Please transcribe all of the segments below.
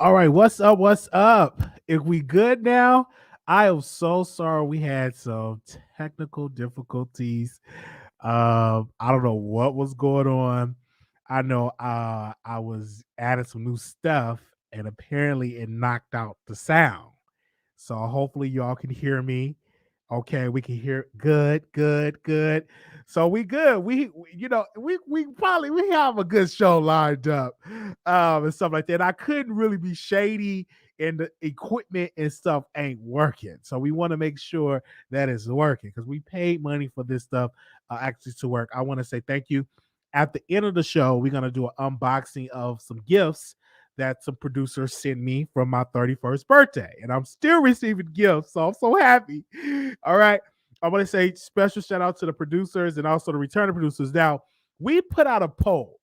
All right, what's up? What's up? If we good now, I am so sorry we had some technical difficulties. I don't know what was going on. I know I was adding some new stuff and apparently it knocked out the sound. So hopefully y'all can hear me. Okay, we can hear good, good, good. So we good. We probably we have a good show lined up, and stuff like that. I couldn't really be shady, and the equipment and stuff ain't working. So we want to make sure that it's working because we paid money for this stuff actually to work. I want to say thank you. At the end of the show, we're gonna do an unboxing of some gifts that some producers sent me from my 31st birthday. And I'm still receiving gifts. So I'm so happy. All right. I want to say special shout out to the producers and also the returning producers. Now, we put out a poll.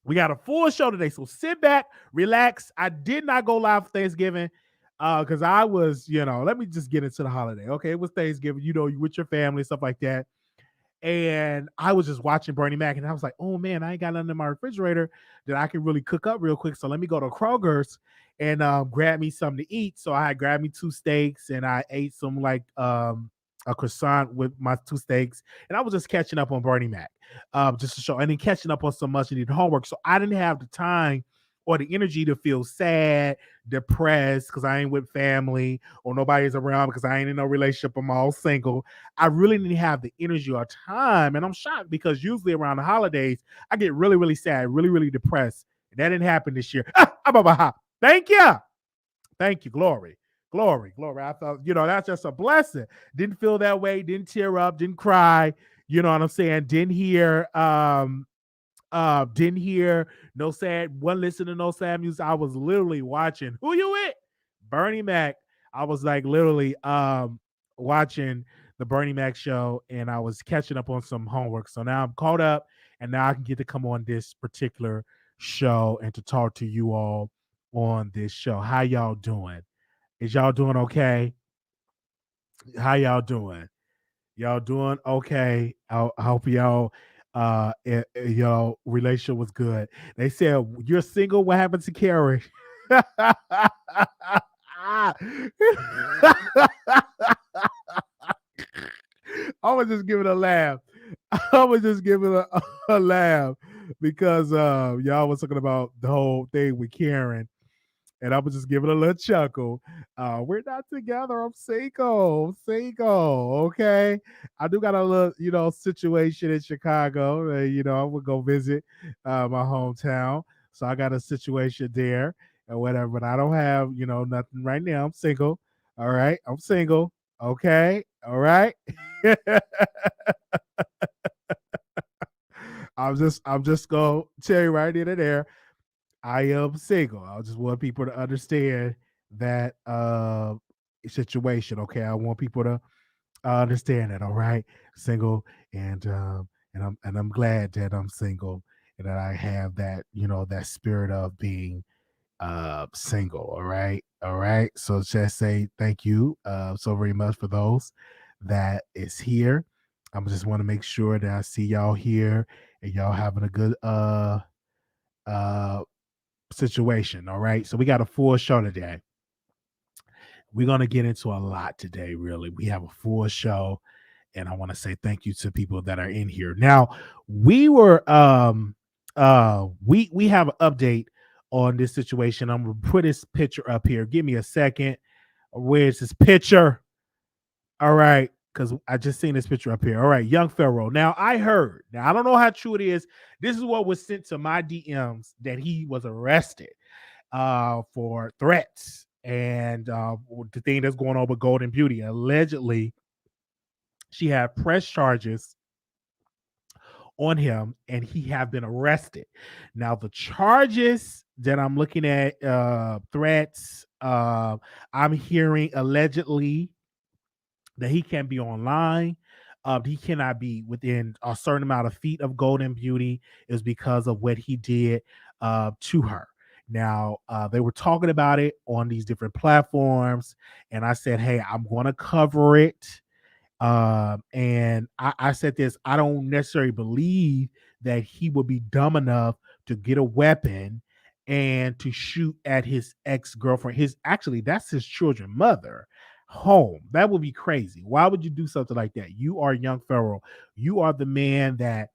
We got a full show today. So sit back, relax. I did not go live for Thanksgiving because I was, let me just get into the holiday. Okay. It was Thanksgiving, you with your family, stuff like that. And I was just watching Bernie Mac, and I was like, "Oh man, I ain't got nothing in my refrigerator that I can really cook up real quick. So let me go to Kroger's and grab me something to eat." So I grabbed me two steaks, and I ate some like a croissant with my two steaks, and I was just catching up on Bernie Mac, just to show, and then catching up on some much needed homework. So I didn't have the time or the energy to feel sad, depressed because I ain't with family or nobody's around because I ain't in no relationship. I'm all single. I really didn't have the energy or time. And I'm shocked because usually around the holidays, I get really, really sad, really, really depressed. And that didn't happen this year. Thank you. Thank you. Glory. Glory. Glory. I thought, that's just a blessing. Didn't feel that way. Didn't tear up. Didn't cry. You know what I'm saying? Didn't hear no sad, one listen to no sad music. I was literally watching Who You With? Bernie Mac. I was like literally watching the Bernie Mac show and I was catching up on some homework. So now I'm caught up and now I can get to come on this particular show and to talk to you all on this show. How y'all doing? Is y'all doing okay? How y'all doing? Y'all doing okay? I hope y'all relationship was good. They said you're single. What happened to Carrie? I was just giving a laugh. I was just giving a laugh because y'all was talking about the whole thing with Karen and I was just giving a little chuckle. We're not together. I'm single. Single. Okay. I do got a little, situation in Chicago. I would go visit my hometown. So I got a situation there and whatever. But I don't have, nothing right now. I'm single. All right. I'm single. Okay. All right. I'm just gonna tell you right in and there. I am single. I just want people to understand that situation. Okay, I want people to understand that. All right, single, and I'm glad that I'm single and that I have that that spirit of being single. All right. So just say thank you so very much for those that is here. I just want to make sure that I see y'all here and y'all having a good uh situation. All right. So we got a full show today. We're going to get into a lot today, really. We have a full show. And I want to say thank you to people that are in here. Now, we have an update on this situation. I'm gonna put this picture up here. Give me a second. Where's this picture? All right. Because I just seen this picture up here. All right, young Pharaoh. Now I heard. Now I don't know how true it is. This is what was sent to my DMs that he was arrested for threats and the thing that's going on with Golden Beauty. Allegedly, she had press charges on him and he have been arrested. Now the charges that I'm looking at, threats, I'm hearing allegedly that he can't be online. He cannot be within a certain amount of feet of Golden Beauty is because of what he did to her. Now, they were talking about it on these different platforms, and I said, "Hey, I'm going to cover it." And I said this: I don't necessarily believe that he would be dumb enough to get a weapon and to shoot at his ex-girlfriend, that's his children's mother, home. That would be crazy. Why would you do something like that? You are young Pharaoh. You are the man that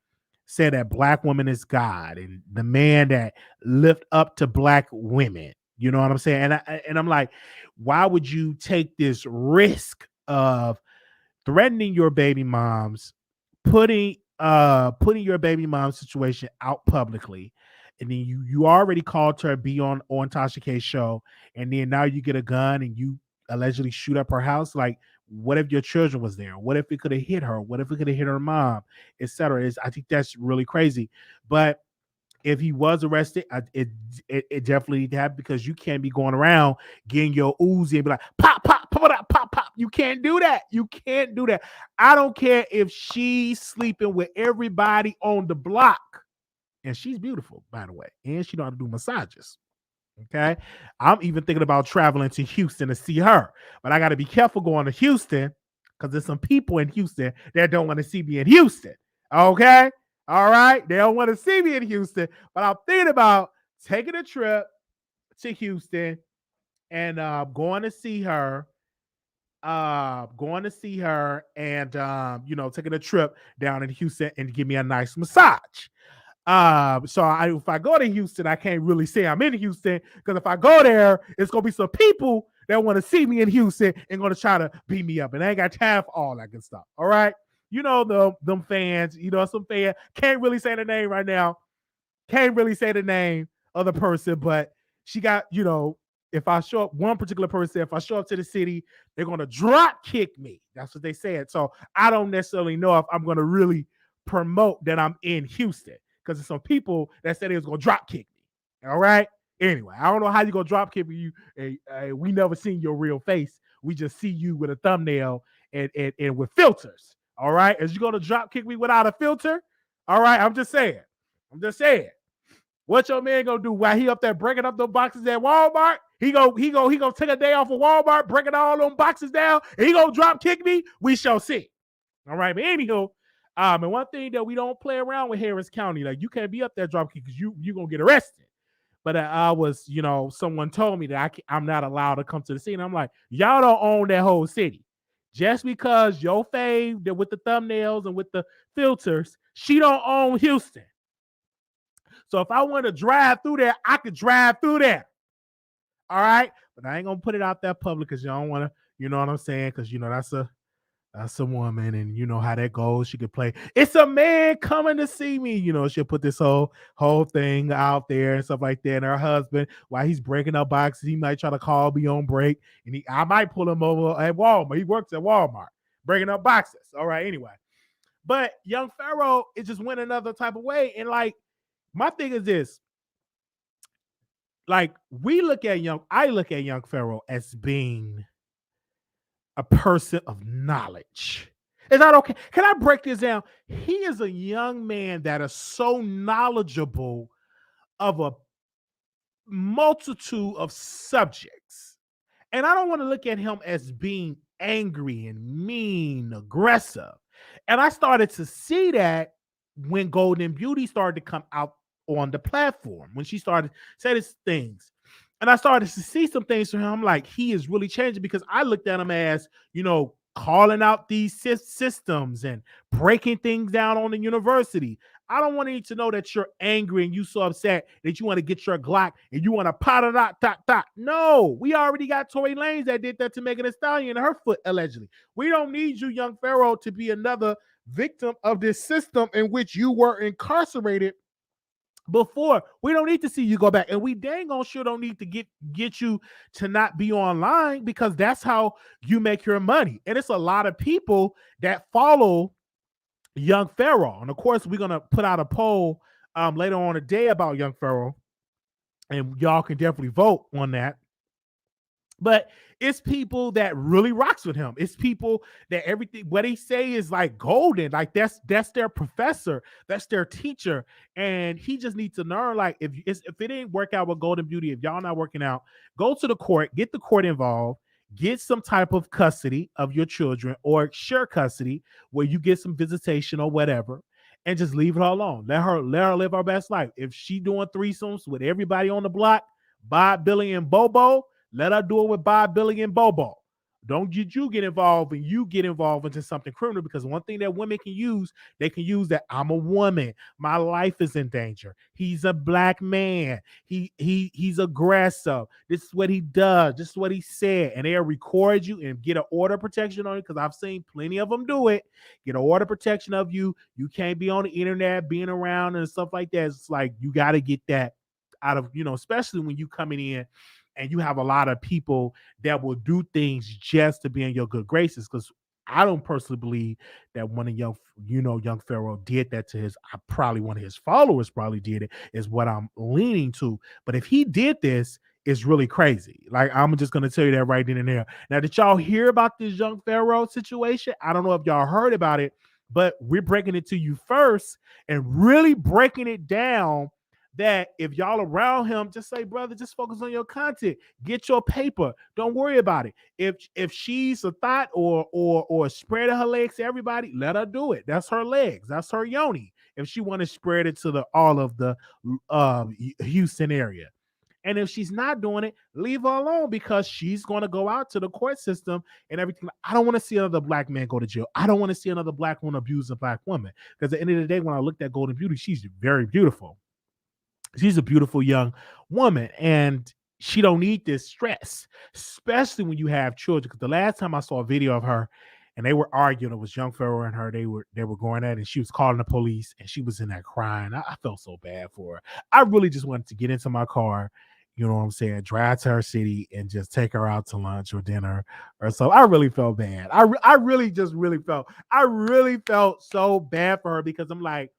said that black woman is God, and the man that lift up to black women. You know what I'm saying? And I'm like, why would you take this risk of threatening your baby moms, putting your baby mom's situation out publicly, and then you already called her to be on Tasha K show, and then now you get a gun and you allegedly shoot up her house. Like, what if your children was there? What if it could have hit her? What if it could have hit her mom, etc.? I think that's really crazy. But if he was arrested, it definitely happened, because you can't be going around getting your Uzi and be like, pop, pop, pop, pop, pop, pop. You can't do that. You can't do that. I don't care if she's sleeping with everybody on the block. And she's beautiful, by the way. And she know how to do massages. Okay. I'm even thinking about traveling to Houston to see her. But I got to be careful going to Houston, because there's some people in Houston that don't want to see me in Houston. Okay. All right. They don't want to see me in Houston. But I'm thinking about taking a trip to Houston and going to see her. And taking a trip down in Houston and give me a nice massage. If I go to Houston, I can't really say I'm in Houston, because if I go there, it's gonna be some people that want to see me in Houston and gonna try to beat me up, and I ain't got time for all that good stuff. All right, them fans, some fan can't really say the name right now, can't really say the name of the person, but she got, if I show up, one particular person, if I show up to the city, they're gonna drop kick me. That's what they said. So I don't necessarily know if I'm gonna really promote that I'm in Houston, because there's some people that said they was gonna drop kick me. All right. Anyway, I don't know how you gonna drop kick me. We never seen your real face. We just see you with a thumbnail and with filters. All right. Is you gonna drop kick me without a filter? All right. I'm just saying. What your man gonna do while he up there breaking up the boxes at Walmart? He gonna take a day off of Walmart, breaking all them boxes down, and he gonna drop kick me? We shall see. All right. But anyhow, and one thing that we don't play around with Harris County, like, you can't be up there drop kick, because you gonna get arrested. But someone told me that I'm not allowed to come to the city. And I'm like, y'all don't own that whole city. Just because your fave with the thumbnails and with the filters, she don't own Houston. So if I want to drive through there, I could drive through there. All right. But I ain't going to put it out there public, because you don't want to, you know what I'm saying? Because, that's a woman, and you know how that goes. She could play, it's a man coming to see me. She'll put this whole thing out there and stuff like that. And her husband, while he's breaking up boxes, he might try to call me on break, and I might pull him over at Walmart. He works at Walmart breaking up boxes. All right. Anyway, but young Pharaoh, it just went another type of way. And like, my thing is this. Like, I look at young Pharaoh as being a person of knowledge. Is that okay? Can I break this down? He is a young man that is so knowledgeable of a multitude of subjects. And I don't want to look at him as being angry and mean, aggressive. And I started to see that when Golden Beauty started to come out on the platform, when she started saying things. And I started to see some things from him. I'm like, he is really changing, because I looked at him as, calling out these systems and breaking things down on the university. I don't want you to know that you're angry and you so upset that you want to get your Glock and you want to pot it out, dot. No, we already got Tory Lanez that did that to Megan Thee Stallion and her foot, allegedly. We don't need you, young Pharaoh, to be another victim of this system in which you were incarcerated before. We don't need to see you go back, and we dang on sure don't need to get you to not be online, because that's how you make your money. And it's a lot of people that follow young Pharaoh, and of course we're gonna put out a poll later on today about young Pharaoh, and y'all can definitely vote on that. But it's people that really rocks with him. It's people that everything what they say is like golden. Like that's their professor, that's their teacher, and he just needs to learn. Like if it didn't work out with Golden Beauty, if y'all not working out, go to the court, get the court involved, get some type of custody of your children, or share custody where you get some visitation or whatever, and just leave her alone. Let her live her best life. If she doing threesomes with everybody on the block, Bob, Billy, and Bobo, let her do it with Bob, Billy, and Bobo. Don't get involved and you get involved into something criminal, because one thing that women can use, they can use that I'm a woman. My life is in danger. He's a black man. He's aggressive. This is what he does. This is what he said. And they'll record you and get an order protection on it, because I've seen plenty of them do it. Get an order protection of you. You can't be on the internet being around and stuff like that. It's like you got to get that out of, especially when you coming in and you have a lot of people that will do things just to be in your good graces. Because I don't personally believe that one of young Pharaoh did that to probably one of his followers probably did it, is what I'm leaning to. But if he did this, it's really crazy. Like, I'm just gonna tell you that right then and there. Now, did y'all hear about this young Pharaoh situation? I don't know if y'all heard about it, but we're breaking it to you first and really breaking it down, that if y'all around him, just say, brother, just focus on your content. Get your paper. Don't worry about it. If she's a thought or spreading her legs to everybody, let her do it. That's her legs. That's her yoni. If she want to spread it to all of the Houston area. And if she's not doing it, leave her alone, because she's going to go out to the court system and everything. I don't want to see another black man go to jail. I don't want to see another black woman abuse a black woman. Because at the end of the day, when I looked at Golden Beauty, she's very beautiful. She's a beautiful young woman, and she don't need this stress, especially when you have children. Because the last time I saw a video of her and they were arguing, it was young Pharaoh and her. They were going at it, and she was calling the police, and she was in there crying. I felt so bad for her. I really just wanted to get into my car, you know what I'm saying, drive to her city and just take her out to lunch or dinner or so. I really felt bad. I really felt so bad for her, because I'm like,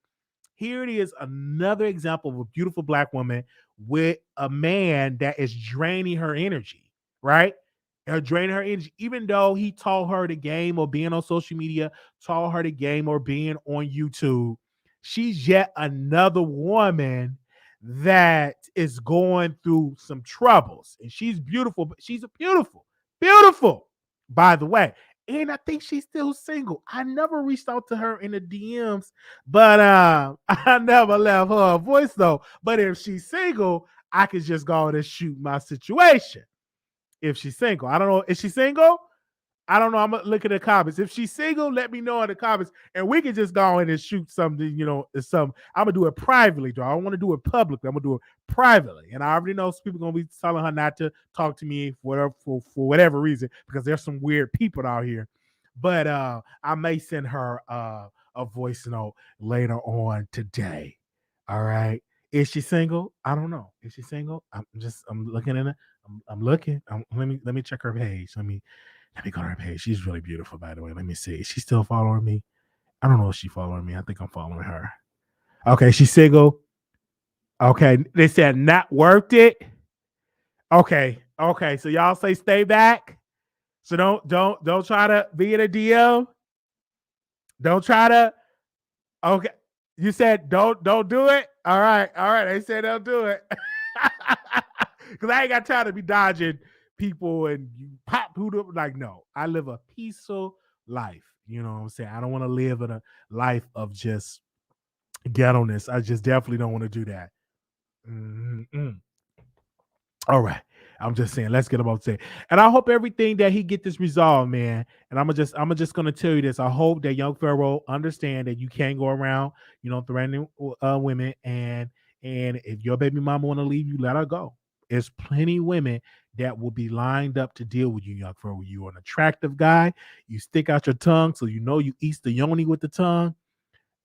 here it is, another example of a beautiful black woman with a man that is draining her energy, right? Draining her energy, even though he taught her the game of being on social media, taught her the game or being on YouTube. She's yet another woman that is going through some troubles. And she's beautiful, but she's a beautiful, by the way. And I think she's still single. I never reached out to her in the DMs, but I never left her a voice though. But if she's single, I could just go and shoot my situation. If she's single, I don't know. Is she single? I don't know. I'm gonna look at the comments. If she's single, let me know in the comments, and we can just go in and shoot something. I'm gonna do it privately, though. I don't want to do it publicly. I'm gonna do it privately, and I already know some people gonna be telling her not to talk to me for whatever reason, because there's some weird people out here. But I may send her a voice note later on today. All right. Is she single? I don't know. Is she single? I'm looking in it. I'm looking. Let me check her page. Let me go to her page. She's really beautiful, by the way. Let me see. Is she still following me? I don't know if she's following me. I think I'm following her. Okay, she's single. Okay, they said not worth it. Okay. So y'all say stay back. So don't try to be in a DM. Don't try to. Okay, you said don't do it. All right. They said they'll do it. Because I ain't got time to be dodging people and you pop who like, no, I live a peaceful life. You know what I'm saying? I don't want to live in a life of just ghetto-ness. I just definitely don't want to do that. Mm-hmm. All right. I'm just saying, let's get him up to. And I hope everything that he get this resolved, man. And I'm just gonna tell you this. I hope that young Pharaoh understand that you can't go around, threatening women, and if your baby mama want to leave you, let her go. There's plenty of women that will be lined up to deal with you, young Pharaoh. You're an attractive guy. You stick out your tongue, so you eat the yoni with the tongue.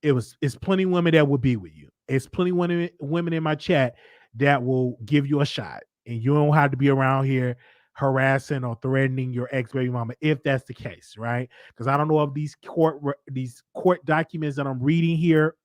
It's plenty of women that will be with you. It's plenty of women in my chat that will give you a shot. And you don't have to be around here harassing or threatening your ex-baby mama if that's the case, right? Because I don't know if these court documents that I'm reading here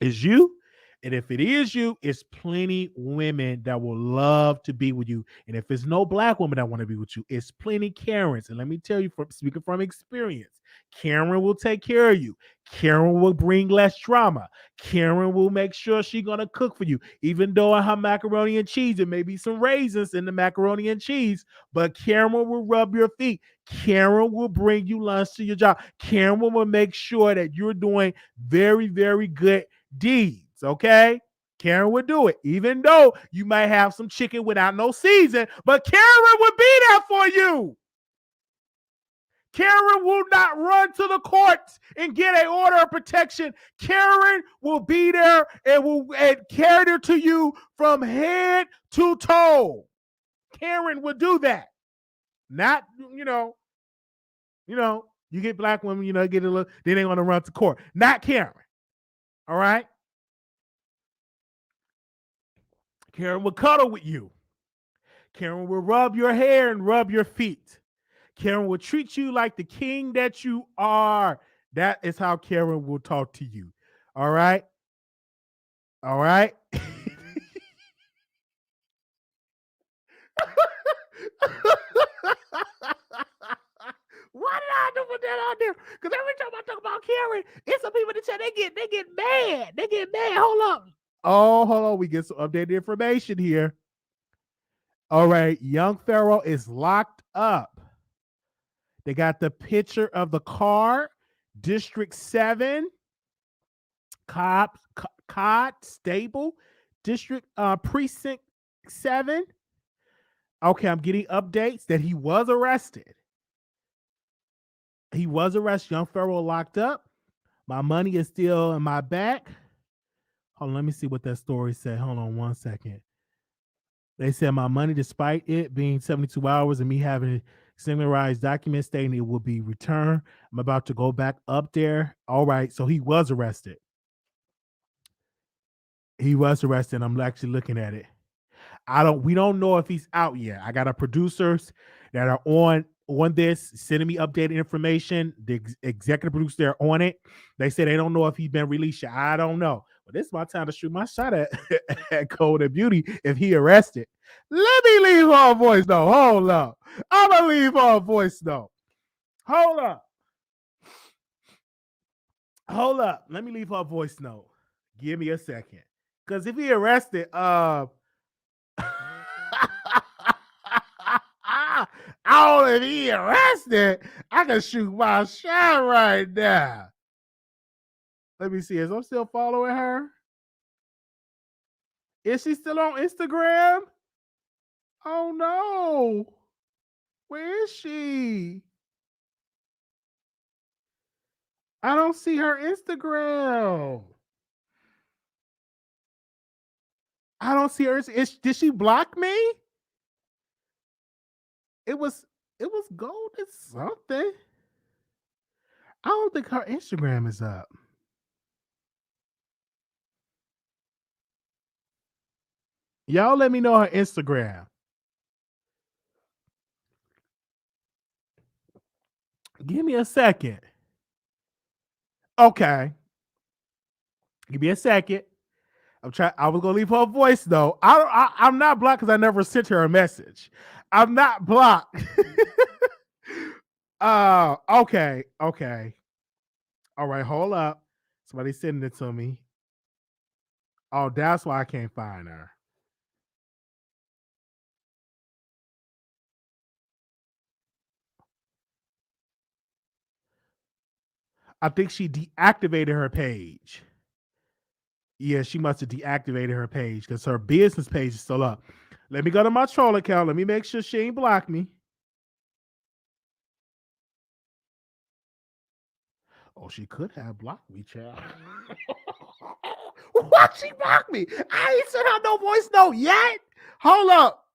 is you. And if it is you, it's plenty women that will love to be with you. And if it's no black woman that want to be with you, it's plenty Karens. And let me tell you, from speaking from experience, Karen will take care of you. Karen will bring less drama. Karen will make sure she's gonna cook for you, even though in her macaroni and cheese, there may be some raisins in the macaroni and cheese, but Karen will rub your feet. Karen will bring you lunch to your job. Karen will make sure that you're doing very, very good deeds. Okay. Karen would do it, even though you might have some chicken without no season, but Karen would be there for you. Karen will not run to the courts and get an order of protection. Karen will be there and will cater to you from head to toe. Karen would do that. Not, you get black women, get a little, they ain't gonna run to court. Not Karen. All right. Karen will cuddle with you. Karen will rub your hair and rub your feet. Karen will treat you like the king that you are. That is how Karen will talk to you. All right. All right. Why did I have to put that out there? Because every time I talk about Karen, it's some people that say they get mad. They get mad. Hold up. Oh, hold on. We get some updated information here. All right. Young Pharaoh is locked up. They got the picture of the car, District 7, Cobb Stable, District Precinct 7. Okay, I'm getting updates that he was arrested. He was arrested. Young Pharaoh locked up. My money is still in my back. Hold on, let me see what that story said. Hold on 1 second. They said my money, despite it being 72 hours and me having similarized documents stating it will be returned. I'm about to go back up there. All right, so he was arrested. He was arrested. I'm actually looking at it. We don't know if he's out yet. I got our producers that are on this, sending me updated information. The executive producers, they're on it. They say they don't know if he's been released yet. I don't know. But this is my time to shoot my shot at Code and Beauty if he arrested. Let me leave her a voice note. Hold up. I'm going to leave her a voice note. Hold up. Hold up. Let me leave her a voice note. Give me a second. Because if he arrested, I don't know if he arrested. I can shoot my shot right now. Let me see. Is I'm still following her? Is she still on Instagram? Oh no. Where is she? I don't see her Instagram. I don't see her. Did she block me? It was golden something. I don't think her Instagram is up. Y'all let me know her Instagram. Give me a second. Okay. Give me a second. I was gonna leave her a voice though. I'm not blocked because I never sent her a message. I'm not blocked. Okay. All right, hold up. Somebody sending it to me. Oh, that's why I can't find her. I think she deactivated her page. Yeah, she must have deactivated her page because her business page is still up. Let me go to my troll account. Let me make sure she ain't blocked me. Oh, she could have blocked me, child. What? She blocked me? I ain't sent her no voice note yet. Hold up.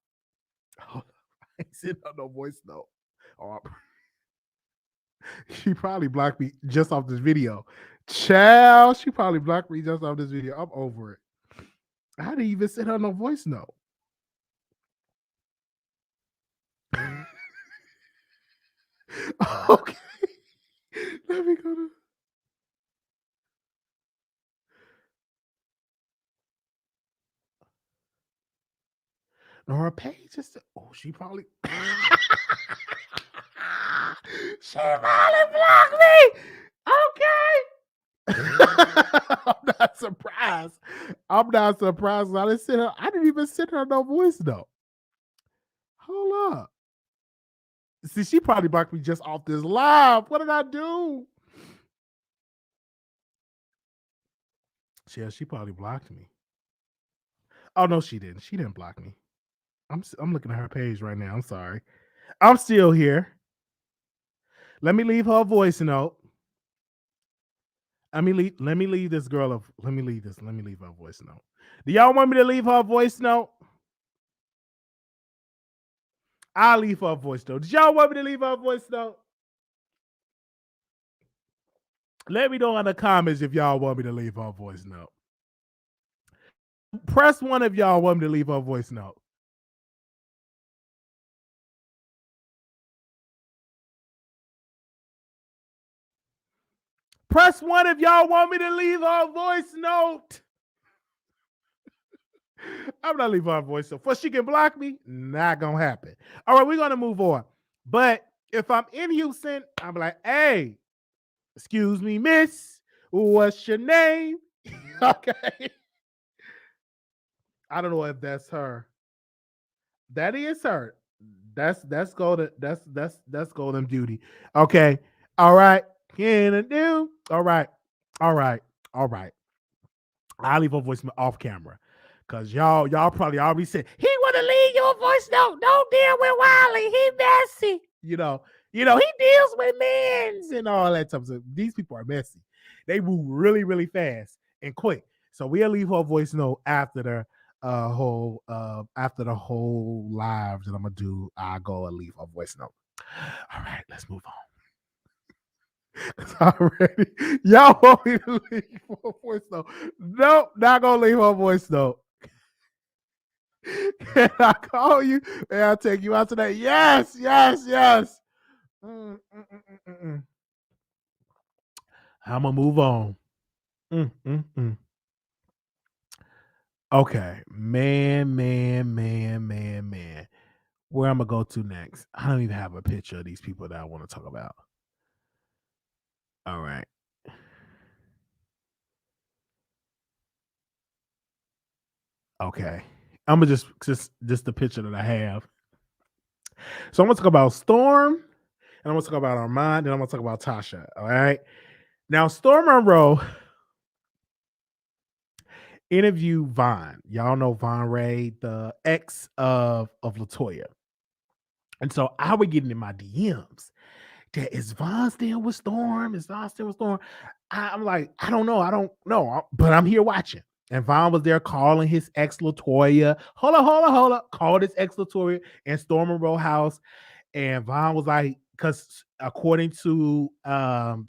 I ain't sent her no voice note. Oh, she probably blocked me just off this video. Child, she probably blocked me just off this video. I'm over it. I didn't even send her no voice note. Okay. Let me go to. Or her page is. Oh, she probably. She probably blocked me. Okay. I'm not surprised. I'm not surprised. I didn't even send her no voice note. Hold up. See, she probably blocked me just off this live. What did I do? Yeah, she probably blocked me. Oh no, she didn't. She didn't block me. I'm looking at her page right now. I'm sorry. I'm still here. Let me leave her a voice note. Let me leave this girl a let me leave this. Let me leave her a voice note. Do y'all want me to leave her a voice note? I'll leave her a voice note. Did y'all want me to leave her a voice note? Let me know in the comments if y'all want me to leave her a voice note. Press one if y'all want me to leave her a voice note. Press one if y'all want me to leave her a voice note. I'm not leaving her a voice note. Before she can block me, not gonna happen. All right, we're gonna move on. But if I'm in Houston, I'm like, hey, excuse me, miss, what's your name? Okay. I don't know if that's her. That is her. That's golden. That's golden beauty. Okay. All right. Can I do? All right. All right. All right. I'll leave a voicemail off camera. Cause y'all probably already said he wanna leave your voice note. Don't deal with Wiley. He messy. He deals with men's and all that stuff. So these people are messy. They move really, really fast and quick. So we'll leave her voice note after the whole live that I'm gonna do. I'll go and leave her voice note. All right, let's move on. Already, y'all want me to leave her voice note? Nope, not gonna leave her voice note. Can I call you and I'll take you out today? Yes, yes, yes. I'm gonna move on. Okay, man. Where I'm gonna go to next? I don't even have a picture of these people that I want to talk about. All right. Okay. I'm gonna just the picture that I have. So I'm gonna talk about Storm, and I'm gonna talk about Armon, and I'm gonna talk about Tasha. All right. Now, Storm Monroe interviewed Von. Y'all know Von Ray, the ex of Latoya. And so I would get in my DMs. That is Von still with Storm? Is Von still with Storm? I'm like, I don't know, but I'm here watching. And Von was there calling his ex Latoya. Hold up. Called his ex Latoya in Storm Monroe house. And Von was like, because according to Von,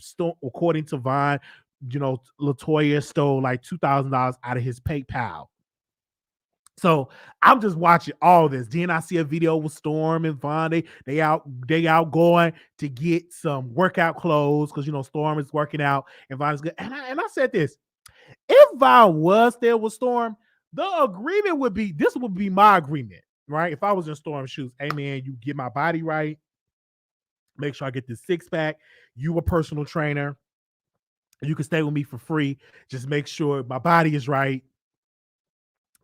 Latoya stole like $2,000 out of his PayPal. So I'm just watching all this. Then I see a video with Storm and Von. They out going to get some workout clothes because Storm is working out and Von is good. And I said this: if Von was there with Storm, the agreement would be this would be my agreement, right? If I was in Storm's shoes, hey man, you get my body right, make sure I get this 6-pack. You a personal trainer, you can stay with me for free. Just make sure my body is right.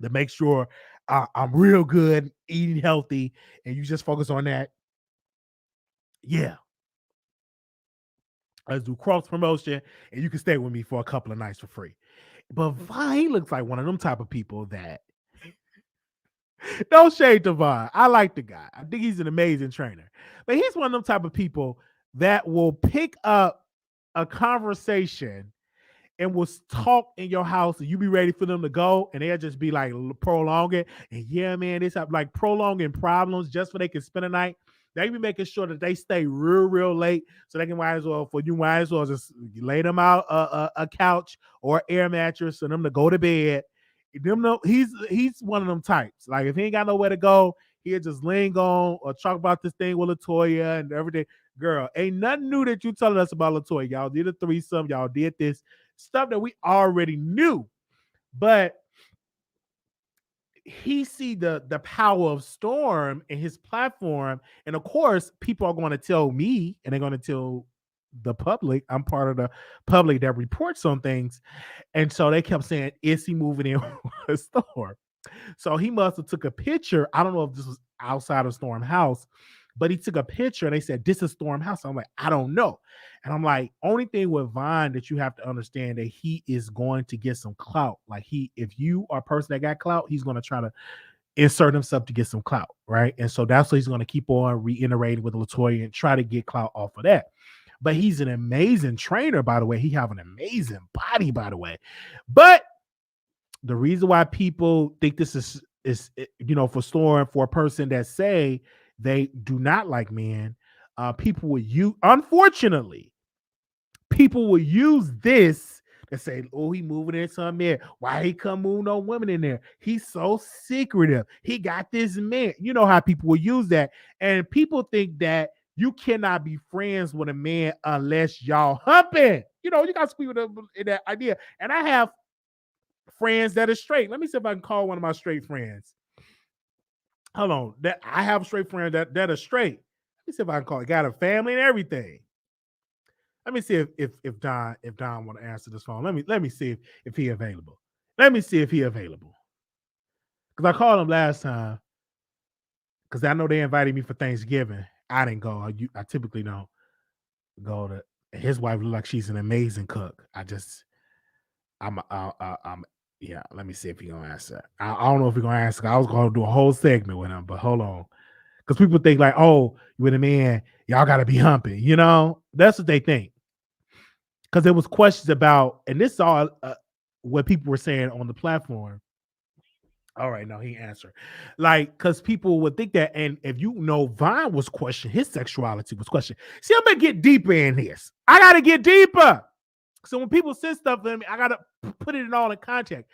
To make sure I'm real good, eating healthy, and you just focus on that. Yeah. Let's do cross promotion, and you can stay with me for a couple of nights for free. But Vine looks like one of them type of people that no shade to Vine. I like the guy. I think he's an amazing trainer. But he's one of them type of people that will pick up a conversation and will talk in your house and you be ready for them to go and they'll just be like prolonging and yeah man, this like prolonging problems just so they can spend a night. They be making sure that they stay real late so they can might as well just lay them out a couch or air mattress for them to go to bed. He's one of them types. Like if he ain't got nowhere to go, he'll just ling on or talk about this thing with Latoya and everything. Girl, ain't nothing new that you telling us about Latoya. Y'all did a threesome, y'all did this stuff that we already knew. But he see the power of Storm in his platform, and of course, people are going to tell me, and they're going to tell the public. I'm part of the public that reports on things, and so they kept saying, "Is he moving in with Storm?" So he must have took a picture. I don't know if this was outside of Storm house, but he took a picture and they said, "This is Storm house." I'm like, I don't know. And I'm like, only thing with Vine that you have to understand that he is going to get some clout. Like if you are a person that got clout, he's going to try to insert himself to get some clout, right? And so that's what he's going to keep on reiterating with Latoya and try to get clout off of that. But he's an amazing trainer, by the way. He have an amazing body, by the way. But the reason why people think this is for Storm, for a person that say they do not like men, people will unfortunately, people will use this to say, "Oh, he moving in some man. Why he come move no women in there? He's so secretive. He got this man." You know how people will use that, and people think that you cannot be friends with a man unless y'all humping. You got to speak with that idea. And I have friends that are straight. Let me see if I can call one of my straight friends. Hold on. That I have straight friends that are straight. Let me see if I can call it. Got a family and everything. Let me see if Don want to answer this phone. Let me see if he available. Let me see if he available. Because I called him last time. Because I know they invited me for Thanksgiving. I didn't go. I typically don't go to. His wife look like she's an amazing cook. I'm yeah. Let me see if he gonna answer. I don't know if he gonna answer. I was gonna do a whole segment with him, but hold on. Because people think like, "Oh, you with a man, y'all gotta be humping." That's what they think. Because there was questions about, and this is all what people were saying on the platform. All right, no, he answered. Like, because people would think that, and if Vine was questioned, his sexuality was questioned. See, I'm gonna get deeper in this. I gotta get deeper. So when people say stuff to me, I gotta put it in all in context.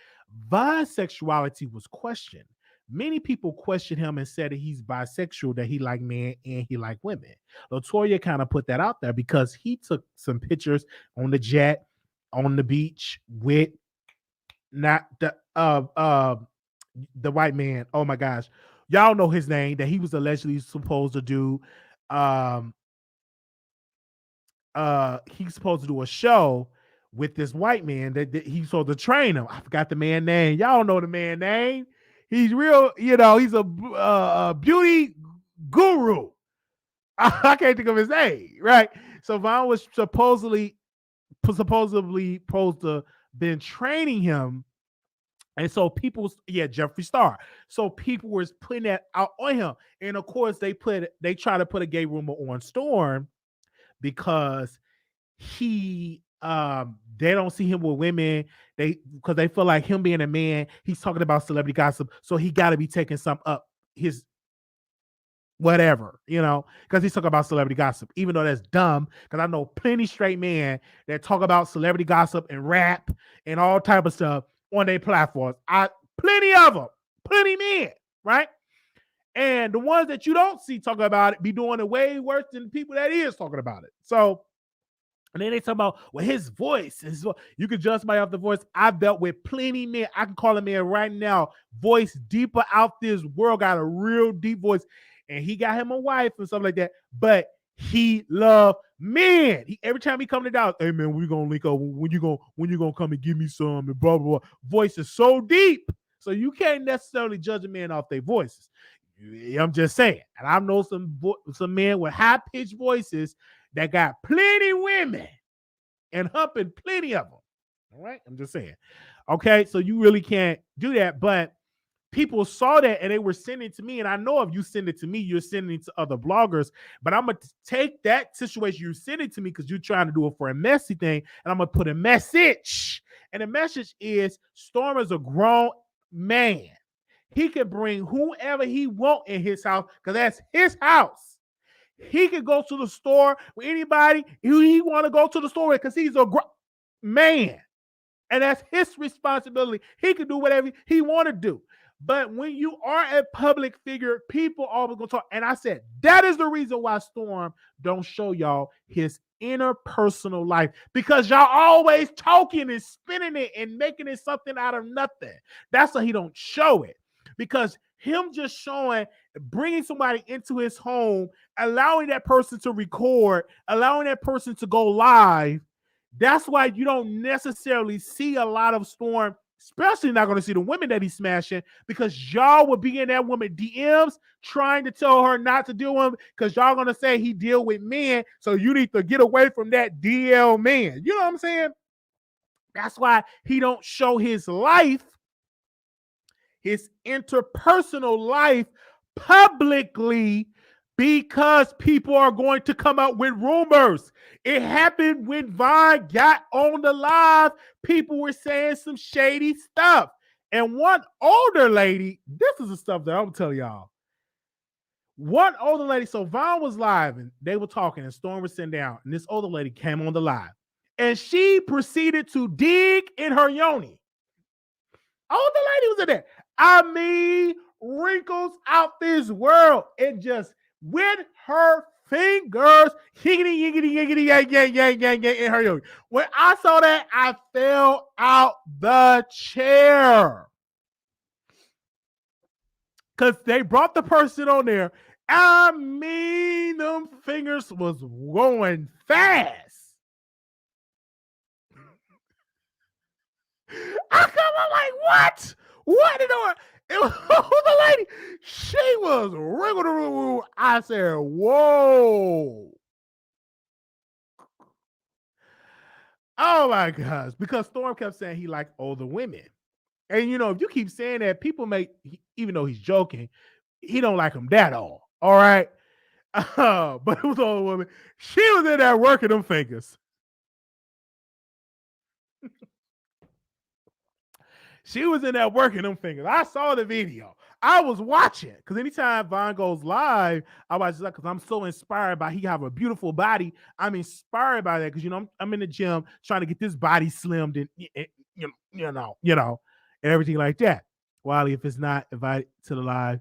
Vine's sexuality was questioned. Many people questioned him and said that he's bisexual, that he like men and he like women. Latoya kind of put that out there because he took some pictures on the jet, on the beach with not the white man. Oh my gosh, y'all know his name that he was allegedly supposed to do. He's supposed to do a show with this white man that he's supposed to train him. I forgot the man name. Y'all know the man name. He's real, he's a beauty guru. I can't think of his name, right? So Vaughn was supposedly supposed to been training him. And so Jeffree Star. So people was putting that out on him. And of course, they try to put a gay rumor on Storm because they don't see him with women. Because they feel like him being a man, he's talking about celebrity gossip, so he got to be taking some up his whatever, because he's talking about celebrity gossip, even though that's dumb. Because I know plenty straight men that talk about celebrity gossip and rap and all type of stuff on their platforms. Plenty of them, plenty men, right? And the ones that you don't see talking about it be doing it way worse than the people that is talking about it. So, and then they talk about, well, his voice. You can judge somebody off the voice. I've dealt with plenty men. I can call a man right now, voice deeper out this world, got a real deep voice. And he got him a wife and stuff like that. But he loved men. Every time he come to Dallas, "Hey man, we gonna link up. When you gonna come and give me some?" And blah blah blah. Voice is so deep, so you can't necessarily judge a man off their voices. I'm just saying. And I know some men with high pitched voices that got plenty women and humping plenty of them. All right, I'm just saying. Okay, so you really can't do that, but people saw that and they were sending it to me. And I know if you send it to me, you're sending it to other bloggers. But I'm going to take that situation you send it to me because you're trying to do it for a messy thing. And I'm going to put a message. And the message is Storm is a grown man. He can bring whoever he want in his house because that's his house. He can go to the store with anybody who he want to go to the store with because he's a man. And that's his responsibility. He can do whatever he want to do. But when you are a public figure, people always gonna talk. And I said, that is the reason why Storm don't show y'all his interpersonal life. Because y'all always talking and spinning it and making it something out of nothing. That's why he don't show it. because him just showing, bringing somebody into his home, allowing that person to record, allowing that person to go live. That's why you don't necessarily see a lot of Storm, especially not going to see the women that he's smashing, because y'all will be in that woman DMs trying to tell her not to deal with him because y'all going to say he deal with men, so you need to get away from that DL man. You know what I'm saying? That's why he don't show his life, his interpersonal life, publicly, because people are going to come out with rumors. It happened when Vine got on the live. People were saying some shady stuff. And one older lady, this is the stuff that I'm telling y'all. One older lady, so Vine was live and they were talking and Storm was sitting down, and this older lady came on the live and she proceeded to dig in her yoni. Older lady was in there. I mean, wrinkles out this world. And just with her fingers, yiggity, yiggity, yiggity, yang, yang, yang, yang, yang, in her yoni. When I saw that, I fell out the chair. Because they brought the person on there. I mean, them fingers was going fast. I come up like, what? What in the world? It was the lady. She was wriggle. I said, whoa. Oh my gosh. Because Storm kept saying he liked older women. And you know, if you keep saying that, people may, even though he's joking, he don't like them that all. All right. But it was an older woman. She was in there working them fingers. She was in there working them fingers. I saw the video. I was watching because anytime Vine goes live, I watch that because I'm so inspired by he have a beautiful body. I'm inspired by that because you know I'm in the gym trying to get this body slimmed and you know, and everything like that. Wiley, if it's not invited to the live,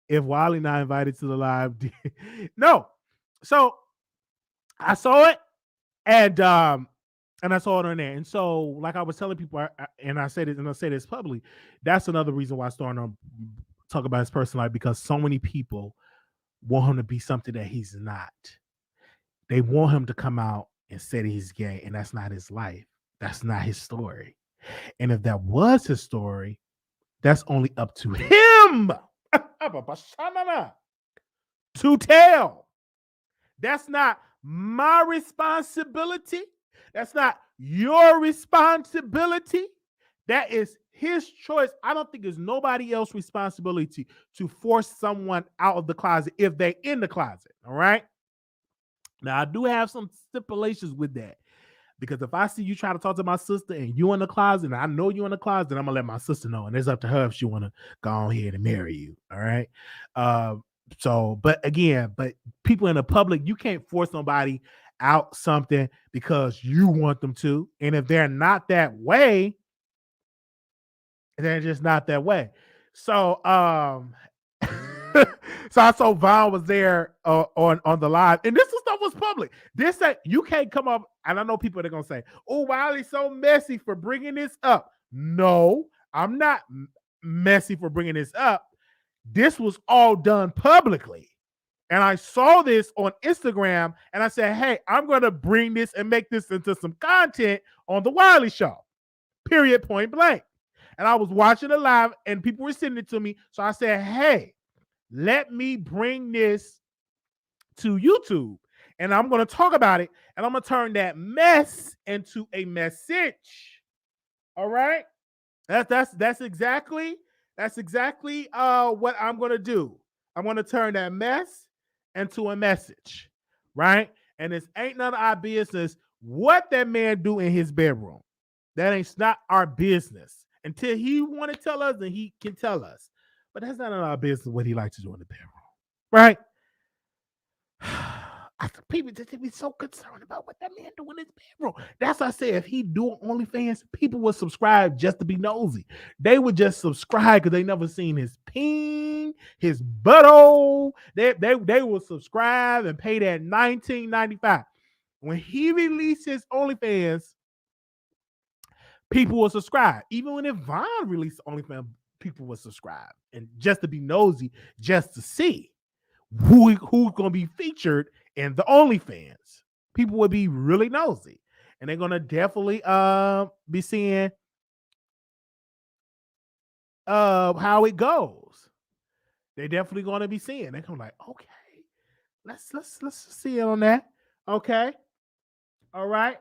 if Wiley not invited to the live, no. So I saw it, and I saw it on there. And so, like I was telling people, and I said it, and I say this publicly, that's another reason why I started to talk about his personal life, because so many people want him to be something that he's not. They want him to come out and say that he's gay, and that's not his life. That's not his story. And if that was his story, that's only up to him to tell. That's not my responsibility. That's not your responsibility. That is his choice. I don't think it's nobody else's responsibility to force someone out of the closet if they're in the closet. All right. Now, I do have some stipulations with that, because if I see you try to talk to my sister and you in the closet, and I know you in the closet, then I'm gonna let my sister know, and it's up to her if she want to go on here and marry you. All right. So, but people in the public, you can't force somebody out something because you want them to. And if they're not that way, they're just not that way. So, so I saw Vaughn was there on the live, and this stuff was public. This you can't come up, and I know people are gonna say, "Oh, Wiley's so messy for bringing this up." No, I'm not messy for bringing this up. This was all done publicly. And I saw this on Instagram, and I said, hey, I'm going to bring this and make this into some content on the Wiley Show, period, point blank. And I was watching it live, and people were sending it to me. So I said, hey, let me bring this to YouTube, and I'm going to talk about it, and I'm going to turn that mess into a message. All right? That's exactly what I'm going to do. I'm going to turn that mess into a message, right? And this ain't none of our business what that man do in his bedroom. That ain't not our business. Until he want to tell us, then he can tell us. But that's not our business what he likes to do in the bedroom, right? People just be so concerned about what that man do in his bedroom. That's why I say if he do OnlyFans, people would subscribe just to be nosy. They would just subscribe because they never seen his peen, his butthole. They will subscribe and pay that $19.95. When he releases OnlyFans, people will subscribe. Even when if Vaughn released OnlyFans, people would subscribe, and just to be nosy, just to see who's going to be featured in the OnlyFans. People would be really nosy, and they're going to definitely be seeing how it goes. They're definitely going to be seeing. They're going to be like, okay, let's see it on that. Okay, all right.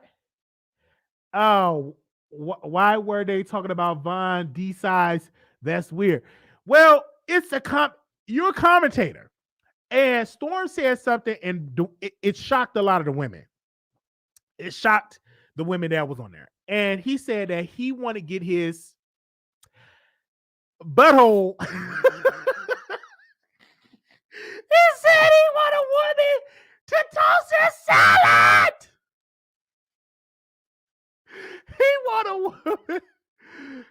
Oh, why were they talking about Von D size? That's weird. Well, it's you're a commentator, and Storm said something, and it shocked a lot of the women. It shocked the women that was on there, and he said that he want to get his butthole. He said he want a woman to toss his salad. He want a woman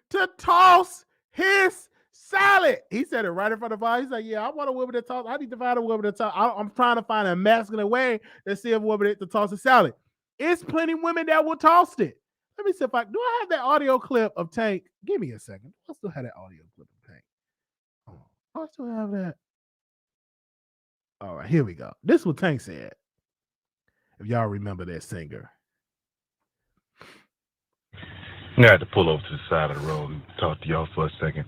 to toss his salad. He said it right in front of us. He's like, yeah, I want a woman to toss. I need to find a woman to toss. I'm trying to find a masculine way to see a woman to toss a salad. It's plenty of women that will toss it. Let me see if I have that audio clip of Tank. Give me a second. I still have that audio clip of Tank. Oh, I still have that. All right, here we go. This is what Tank said. If y'all remember that singer. I had to pull over to the side of the road and talk to y'all for a second.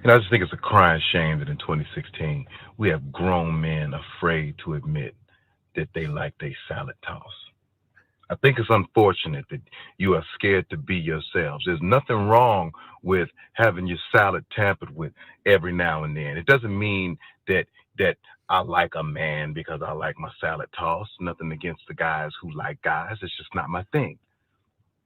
And I just think it's a crying shame that in 2016, we have grown men afraid to admit that they like their salad toss. I think it's unfortunate that you are scared to be yourselves. There's nothing wrong with having your salad tampered with every now and then. It doesn't mean that I like a man because I like my salad tossed. Nothing against the guys who like guys. It's just not my thing.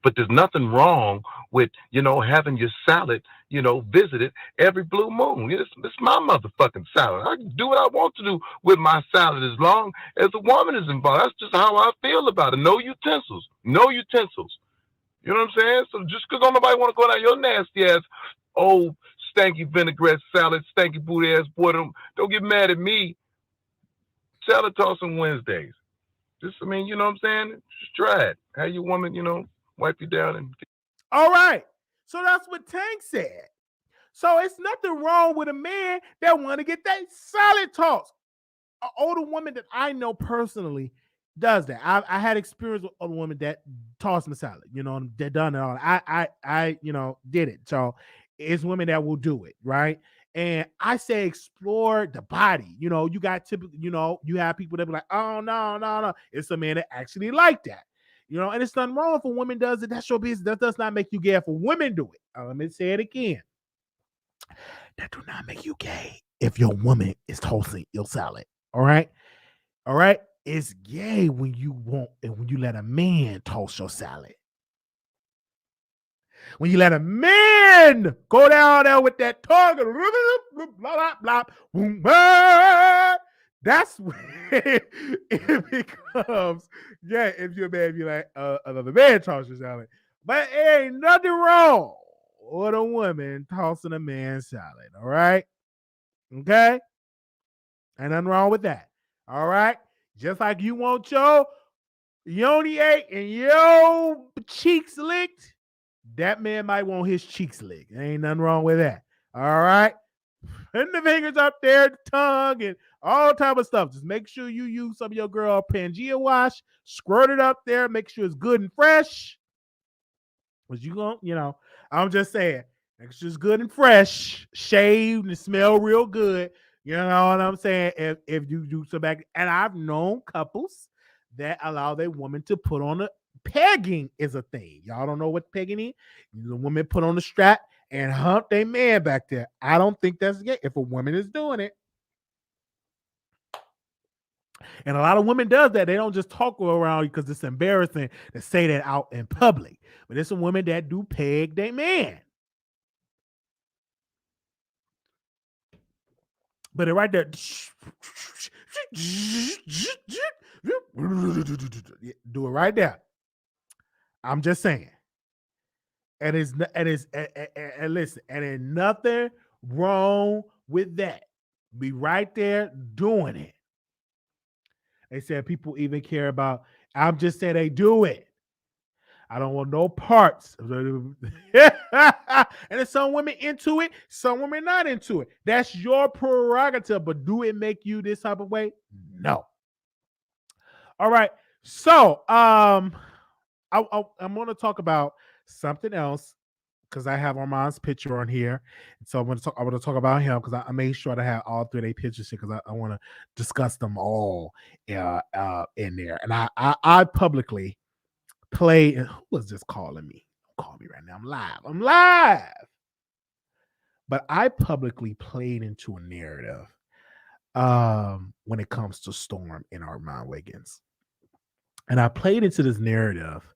But there's nothing wrong with, having your salad, visited every blue moon. It's my motherfucking salad. I can do what I want to do with my salad as long as the woman is involved. That's just how I feel about it. No utensils. No utensils. You know what I'm saying? So just because nobody want to go down your nasty ass, old stanky vinaigrette salad, stanky booty ass boy, don't get mad at me. Salad tossing Wednesdays. You know what I'm saying? Just try it. Have your woman, wipe you down and. All right. So that's what Tank said. So it's nothing wrong with a man that want to get that salad tossed. An older woman that I know personally does that. I had experience with older women that toss my salad. That done it all. I did it. So it's women that will do it, right? And I say explore the body. You got typically, you have people that be like, oh no. It's a man that actually like that. And it's nothing wrong if a woman does it. That's your business. That does not make you gay if a woman do it. Let me say it again. That do not make you gay if your woman is toasting your salad. All right? All right? It's gay when you want and when you let a man toast your salad. When you let a man go down there with that tongue, blah, blah, blah, that's when it becomes, if you're a man, you're like, another man tosses your salad. But it ain't nothing wrong with a woman tossing a man's salad, all right? Okay? Ain't nothing wrong with that, all right? Just like you want your yoni ate and your cheeks licked, that man might want his cheeks licked. Ain't nothing wrong with that, all right? Putting the fingers up there, the tongue, and all type of stuff. Just make sure you use some of your girl Pangea wash, squirt it up there, make sure it's good and fresh. Because you going, I'm just saying, make sure it's good and fresh, shaved and smell real good. You know what I'm saying? If you do some back, and I've known couples that allow their woman to put on pegging is a thing. Y'all don't know what pegging is? The woman put on the strap and hump their man back there. I don't think that's gay if a woman is doing it. And a lot of women does that. They don't just talk around because it's embarrassing to say that out in public. But there's some women that do peg their man. But it right there. Do it right there. I'm just saying. And listen, and there's nothing wrong with that. Be right there doing it. They said people even care about, I'm just saying they do it. I don't want no parts. And there's some women into it, some women not into it. That's your prerogative. But do it make you this type of way? No. All right. So I'm going to talk about something else because I have Armand's picture on here. So I want to talk about him because I made sure to have all three of their pictures here because I want to discuss them all in there. And I publicly play. Who was just calling me? Don't call me right now. I'm live. I'm live. But I publicly played into a narrative when it comes to Storm and Armon Wiggins. And I played into this narrative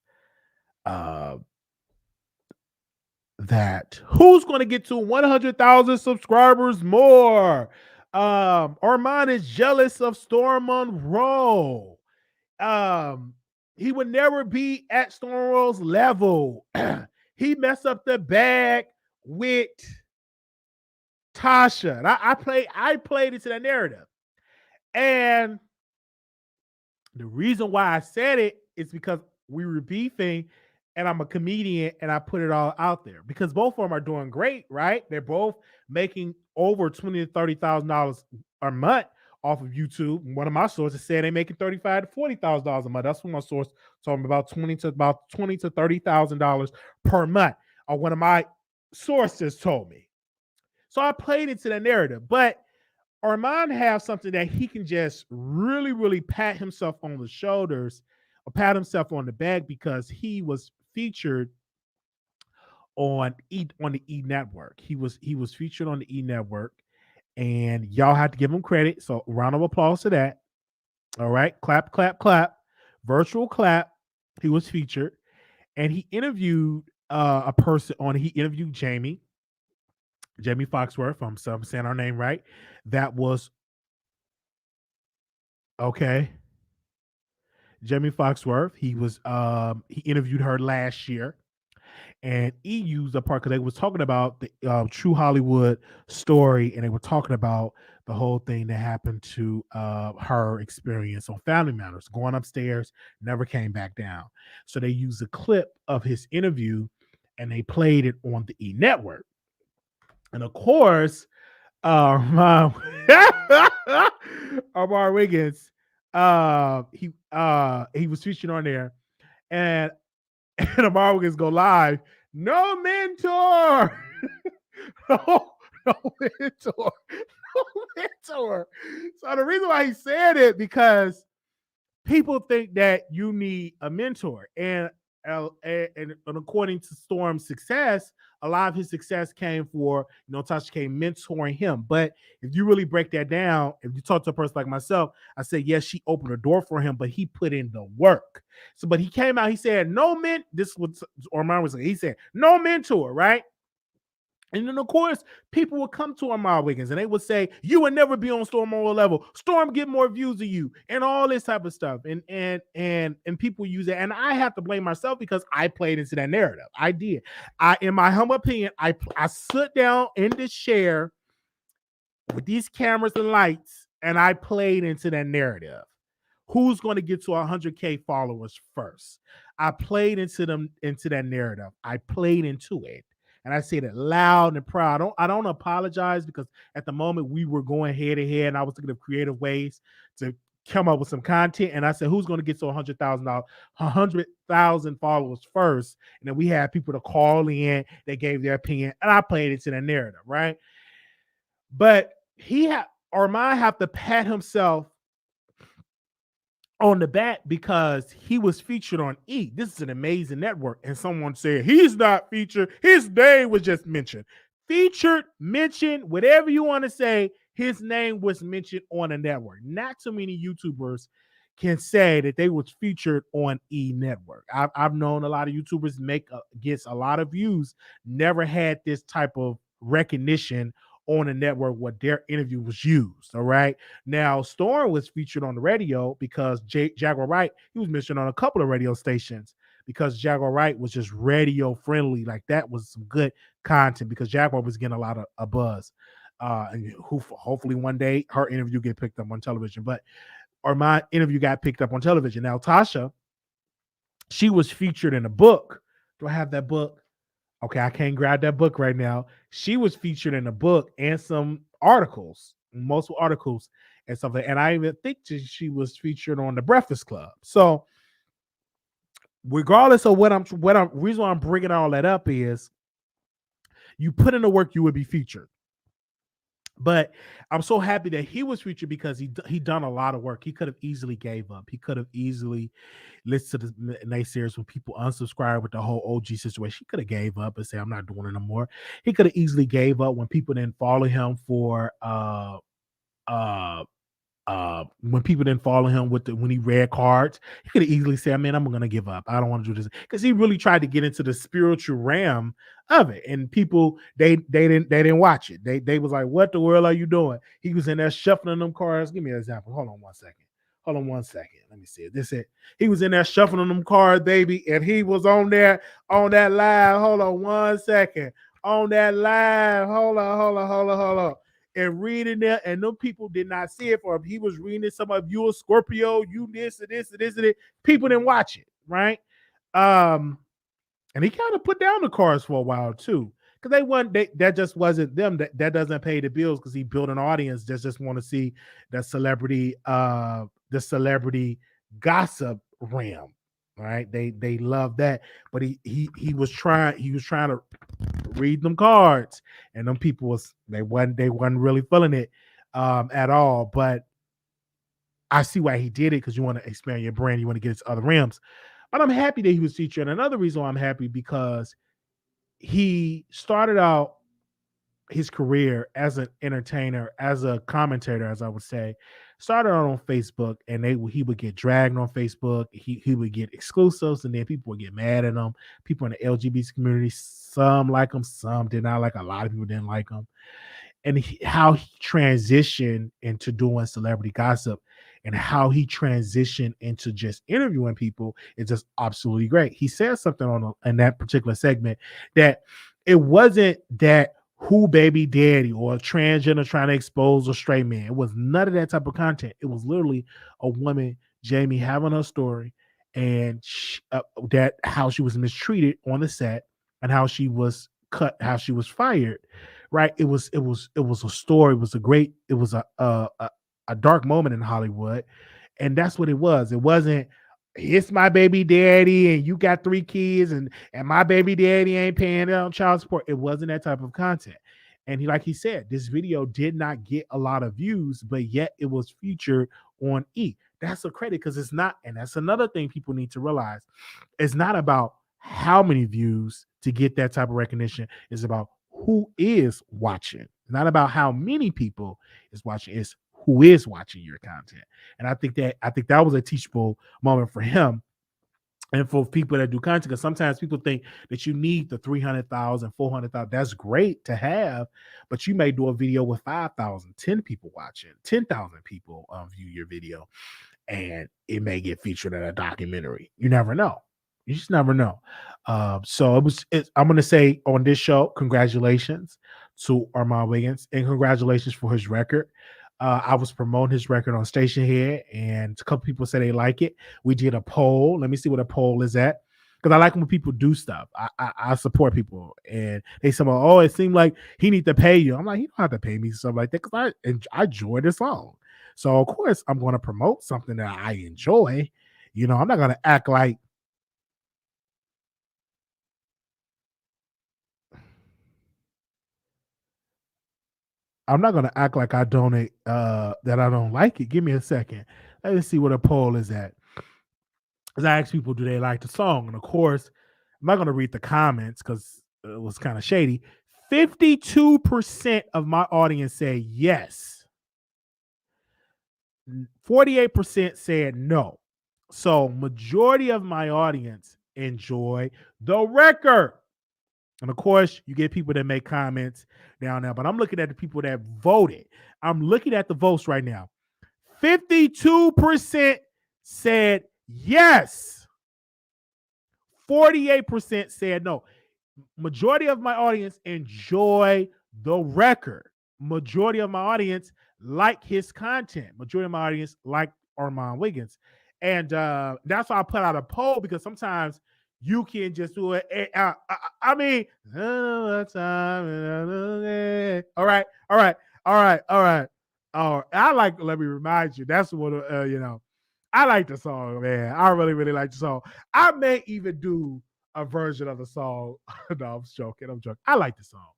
that who's going to get to 100,000 subscribers more? Armon is jealous of Storm Monroe. He would never be at Storm Monroe's level. He messed up the bag with Tasha. And I played into that narrative. And the reason why I said it is because we were beefing and I'm a comedian and I put it all out there because both of them are doing great, right? They're both making over $20,000 to $30,000 a month off of YouTube. One of my sources said they're making $35,000 to $40,000 a month. That's what my source told me, about $20,000 to $30,000 per month. Or one of my sources told me. So I played into that narrative, but Armon has something that he can just really, really pat himself on the shoulders or pat himself on the back because he was featured on the E Network. He was featured on the E Network, and y'all have to give him credit. So round of applause to that. All right, clap, clap, clap, virtual clap. He was featured, and he interviewed a person on. He interviewed Jamie Foxworth. I'm saying her name right. That was okay. Jamie Foxworth. He interviewed her last year, and he used a part because they was talking about the True Hollywood story, and they were talking about the whole thing that happened to her experience on Family Matters, going upstairs, never came back down. So they used a clip of his interview, and they played it on the E Network, and of course, my Armon Wiggins, he was featured on there, and Armon Wiggins go live. No mentor, no mentor, no mentor. So the reason why he said it because people think that you need a mentor, and according to Storm's success, a lot of his success came for Tasha K mentoring him. But if you really break that down, if you talk to a person like myself, I say yes, she opened a door for him, but he put in the work. So, but he came out, he said no men. This was Armon was saying. He said no mentor, right? And then, of course, people would come to Armon Wiggins and they would say, you would never be on Storm Monroe level. Storm get more views than you and all this type of stuff. And people use it. And I have to blame myself because I played into that narrative. I did. In my humble opinion, I sit down in this chair with these cameras and lights and I played into that narrative. Who's going to get to 100K followers first? I played into that narrative. I played into it. And I said it loud and proud. I don't apologize because at the moment we were going head to head and I was thinking of creative ways to come up with some content. And I said, who's going to get to 100,000 followers first? And then we had people to call in, they gave their opinion, and I played into the narrative, right? But Armon have to pat himself on the back because he was featured on E. This is an amazing network. And someone said he's not featured. His name was just mentioned. Featured, mentioned, whatever you want to say, his name was mentioned on a network. Not too many YouTubers can say that they was featured on E Network. I've known a lot of YouTubers gets a lot of views, never had this type of recognition on a network where their interview was used. All right. Now, Storm was featured on the radio because Jaguar Wright, he was mentioned on a couple of radio stations because Jaguar Wright was just radio friendly. Like that was some good content because Jaguar was getting a lot of a buzz. And hopefully one day her interview get picked up on television. But my interview got picked up on television. Now, Tasha She was featured in a book. Do I have that book? Okay, I can't grab that book right now. She was featured in a book and some articles, multiple articles and stuff. And I even think she was featured on the Breakfast Club. So, regardless of what I'm reason why I'm bringing all that up is you put in the work, you would be featured. But I'm so happy that he was featured because he done a lot of work. He could have easily gave up. He could have easily listened to the naysayers when people unsubscribe with the whole OG situation. He could have gave up and said, "I'm not doing it no more." He could have easily gave up when people didn't follow him for uh when people didn't follow him when he read cards. He could have easily said, "Man, I'm gonna give up. I don't want to do this," because he really tried to get into the spiritual realm of it, and people they didn't watch it. They was like, "What the world are you doing?" He was in there shuffling them cards. Give me an example. Hold on one second. Hold on one second. Let me see it. This it. He was in there shuffling them cards, baby, and he was on there on that live. Hold on one second. On that live. Hold on and reading there, and them people did not see it for him. He was reading it. Some of you a Scorpio, you this and this and this and this. People didn't watch it, right? Um, and he kind of put down the cards for a while too, because that just wasn't them. That doesn't pay the bills because he built an audience just want to see the celebrity gossip realm. Right? They love that, but he was trying to read them cards, and them people they wasn't really feeling it at all. But I see why he did it, because you want to expand your brand, you want to get into other realms. But I'm happy that he was featured. And another reason why I'm happy, because he started out his career as an entertainer, as a commentator, as I would say, started out on Facebook, and he would get dragged on Facebook. He would get exclusives, and then people would get mad at him. People in the LGBT community, some like him, some did not like. A lot of people didn't like him, and how he transitioned into doing celebrity gossip, and how he transitioned into just interviewing people is just absolutely great. He said something in that particular segment that it wasn't that who baby daddy or a transgender trying to expose a straight man. It was none of that type of content. It was literally a woman, Jamie, having her story, and that how she was mistreated on the set, and how she was cut, how she was fired. Right? It was a story. It was a great. It was a dark moment in Hollywood, and that's what it was. It wasn't, it's my baby daddy and you got 3 kids, and my baby daddy ain't paying out child support. It wasn't that type of content. And like he said, this video did not get a lot of views, but yet it was featured on E. That's a credit, because it's not, and that's another thing people need to realize. It's not about how many views to get that type of recognition. It's about who is watching. It's not about how many people is watching. It's who is watching your content. And I think that was a teachable moment for him and for people that do content, because sometimes people think that you need the 300,000, 400,000. That's great to have, but you may do a video with 5,000, 10 people watching, 10,000 people view your video, and it may get featured in a documentary. You never know. You just never know. So I'm going to say on this show, congratulations to Armon Wiggins, and congratulations for his record. I was promoting his record on Station here, and a couple people said they like it. We did a poll. Let me see what a poll is at, because I like when people do stuff. I support people, and they say, "Oh, it seemed like he need to pay you." I'm like, he don't have to pay me stuff like that, because I enjoy the song. So of course I'm going to promote something that I enjoy. I'm not going to act like I don't that I don't like it. Give me a second. Let me see what a poll is at. As I asked people, do they like the song? And of course, I'm not going to read the comments because it was kind of shady. 52% of my audience say yes. 48% said no. So majority of my audience enjoy the record. And of course, you get people that make comments down there, but I'm looking at the people that voted. I'm looking at the votes right now. 52% said yes. 48% said no. Majority of my audience enjoy the record. Majority of my audience like his content. Majority of my audience like Armon Wiggins. And that's why I put out a poll, because sometimes you can just do it. I mean, all right, all right, all right, all right. Oh, I like. Let me remind you. That's what I like the song, man. I really, really like the song. I may even do a version of the song. No, I'm joking. I'm joking. I like the song.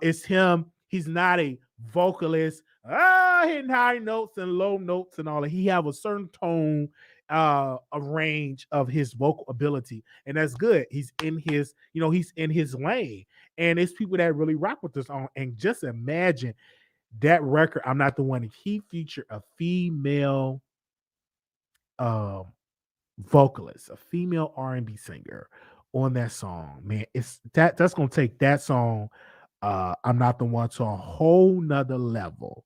It's him. He's not a vocalist. Hitting high notes and low notes and all that. He have a certain tone, a range of his vocal ability, and that's good. He's in his lane, and it's people that really rock with this song. And just imagine that record. I'm not the one. If he featured a female um vocalist, a female R&B singer on that song, man, that's gonna take that song, I'm not the one, to a whole nother level.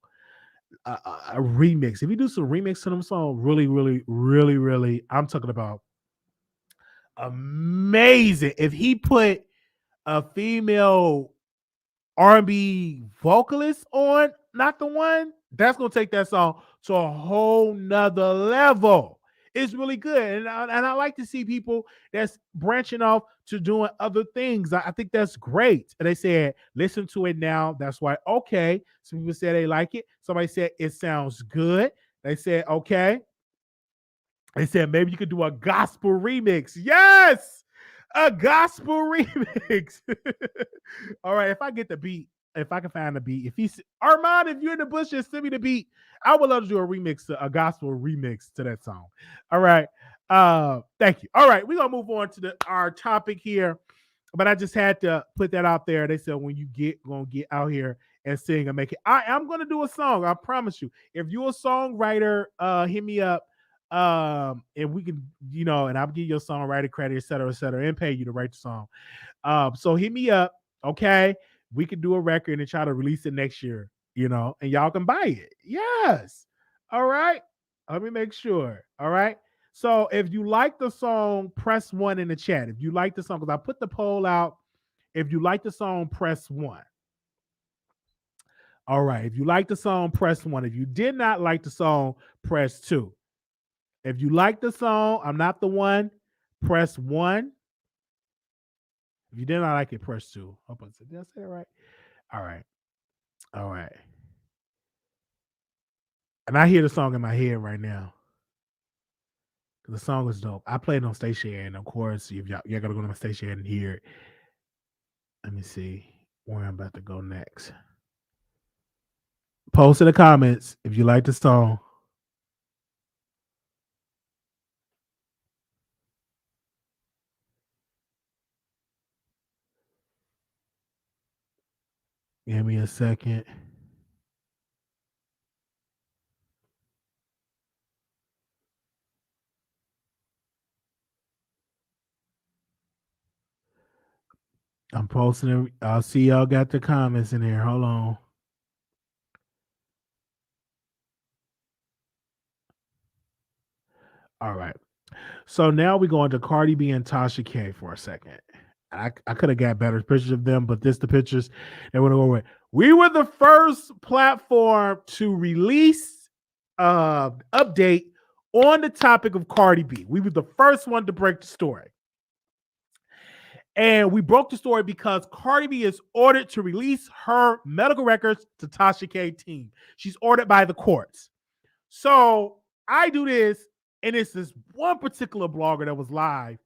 A remix. If you do some remix to them song, really, really, really, really, I'm talking about amazing. If he put a female R&B vocalist on, not the one, that's gonna take that song to a whole nother level. It's really good, and I like to see people that's branching off to doing other things. I think that's great. And they said, listen to it now. That's why. Okay, some people said they like it. Somebody said it sounds good. They said okay. They said maybe you could do a gospel remix. Yes, a gospel remix. All right, if I get the beat, if I can find the beat, if he's Armon, if you're in the bushes, send me the beat. I would love to do a remix, a gospel remix to that song. All right. Thank you. All right, we're gonna move on to our topic here. But I just had to put that out there. They said when you gonna get out here and sing and make it. I am gonna do a song. I promise you. If you're a songwriter, hit me up. And we can, and I'll give you a songwriter credit, et cetera, and pay you to write the song. So hit me up, okay? We can do a record and try to release it next year, and y'all can buy it. Yes. All right. Let me make sure. All right. So if you like the song, press 1 in the chat. If you like the song, because I put the poll out. If you like the song, press 1. All right. If you like the song, press 1. If you did not like the song, press 2. If you like the song, I'm not the one, press 1. If you did not like it, press 2. Hope I said, did I say it right? All right. All right. And I hear the song in my head right now. The song is dope. I played it on Station, and of course, if y'all gotta go to my Station and hear it. Let me see where I'm about to go next. Post in the comments if you like the song. Give me a second. I'm posting it. I'll see y'all got the comments in here. Hold on. All right. So now we go into Cardi B and Tasha K for a second. I could have got better pictures of them, but this the pictures they want to go with. We were the first platform to release update on the topic of Cardi B. We were the first one to break the story. And we broke the story because Cardi B is ordered to release her medical records to Tasha K team. She's ordered by the courts. So I do this, and it's this one particular blogger that was live.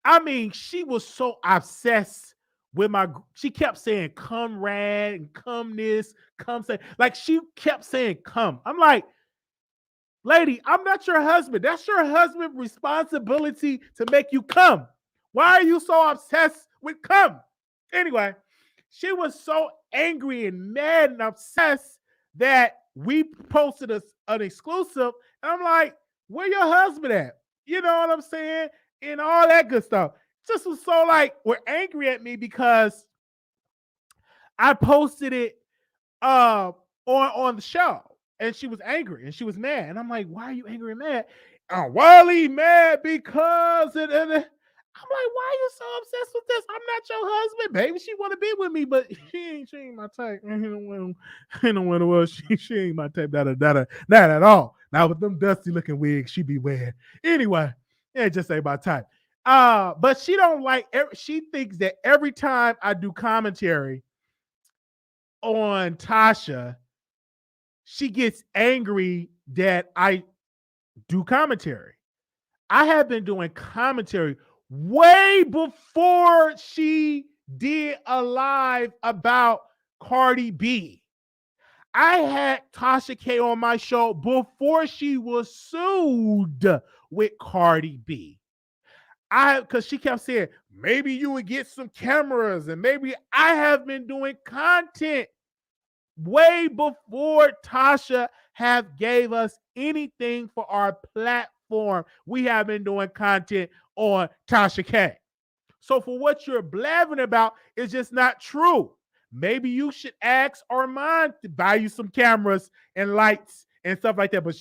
I mean, she was so obsessed with she kept saying, come rad and come this, come say, like she kept saying, come. I'm like, lady, I'm not your husband. That's your husband's responsibility to make you come. Why are you so obsessed with come? Anyway, she was so angry and mad and obsessed that we posted an exclusive. And I'm like, where your husband at? You know what I'm saying? And all that good stuff. Just was so like, we're angry at me because I posted it on the show. And she was angry and she was mad. And I'm like, why are you angry and mad? Wiley mad because I'm like, why are you so obsessed with this? I'm not your husband, baby. She want to be with me, but she ain't my type. She ain't my type. Not at all. Now with them dusty looking wigs she be wearing. Anyway, it just ain't my type. But she don't like. She thinks that every time I do commentary on Tasha, she gets angry that I do commentary. I have been doing commentary way before she did a live about Cardi B. I had Tasha K on my show before she was sued with Cardi B. Because she kept saying, maybe you would get some cameras, and maybe I have been doing content way before Tasha have gave us anything for our platform. We have been doing content on Tasha K. So for what you're blabbing about is just not true. Maybe you should ask Armon to buy you some cameras and lights and stuff like that. But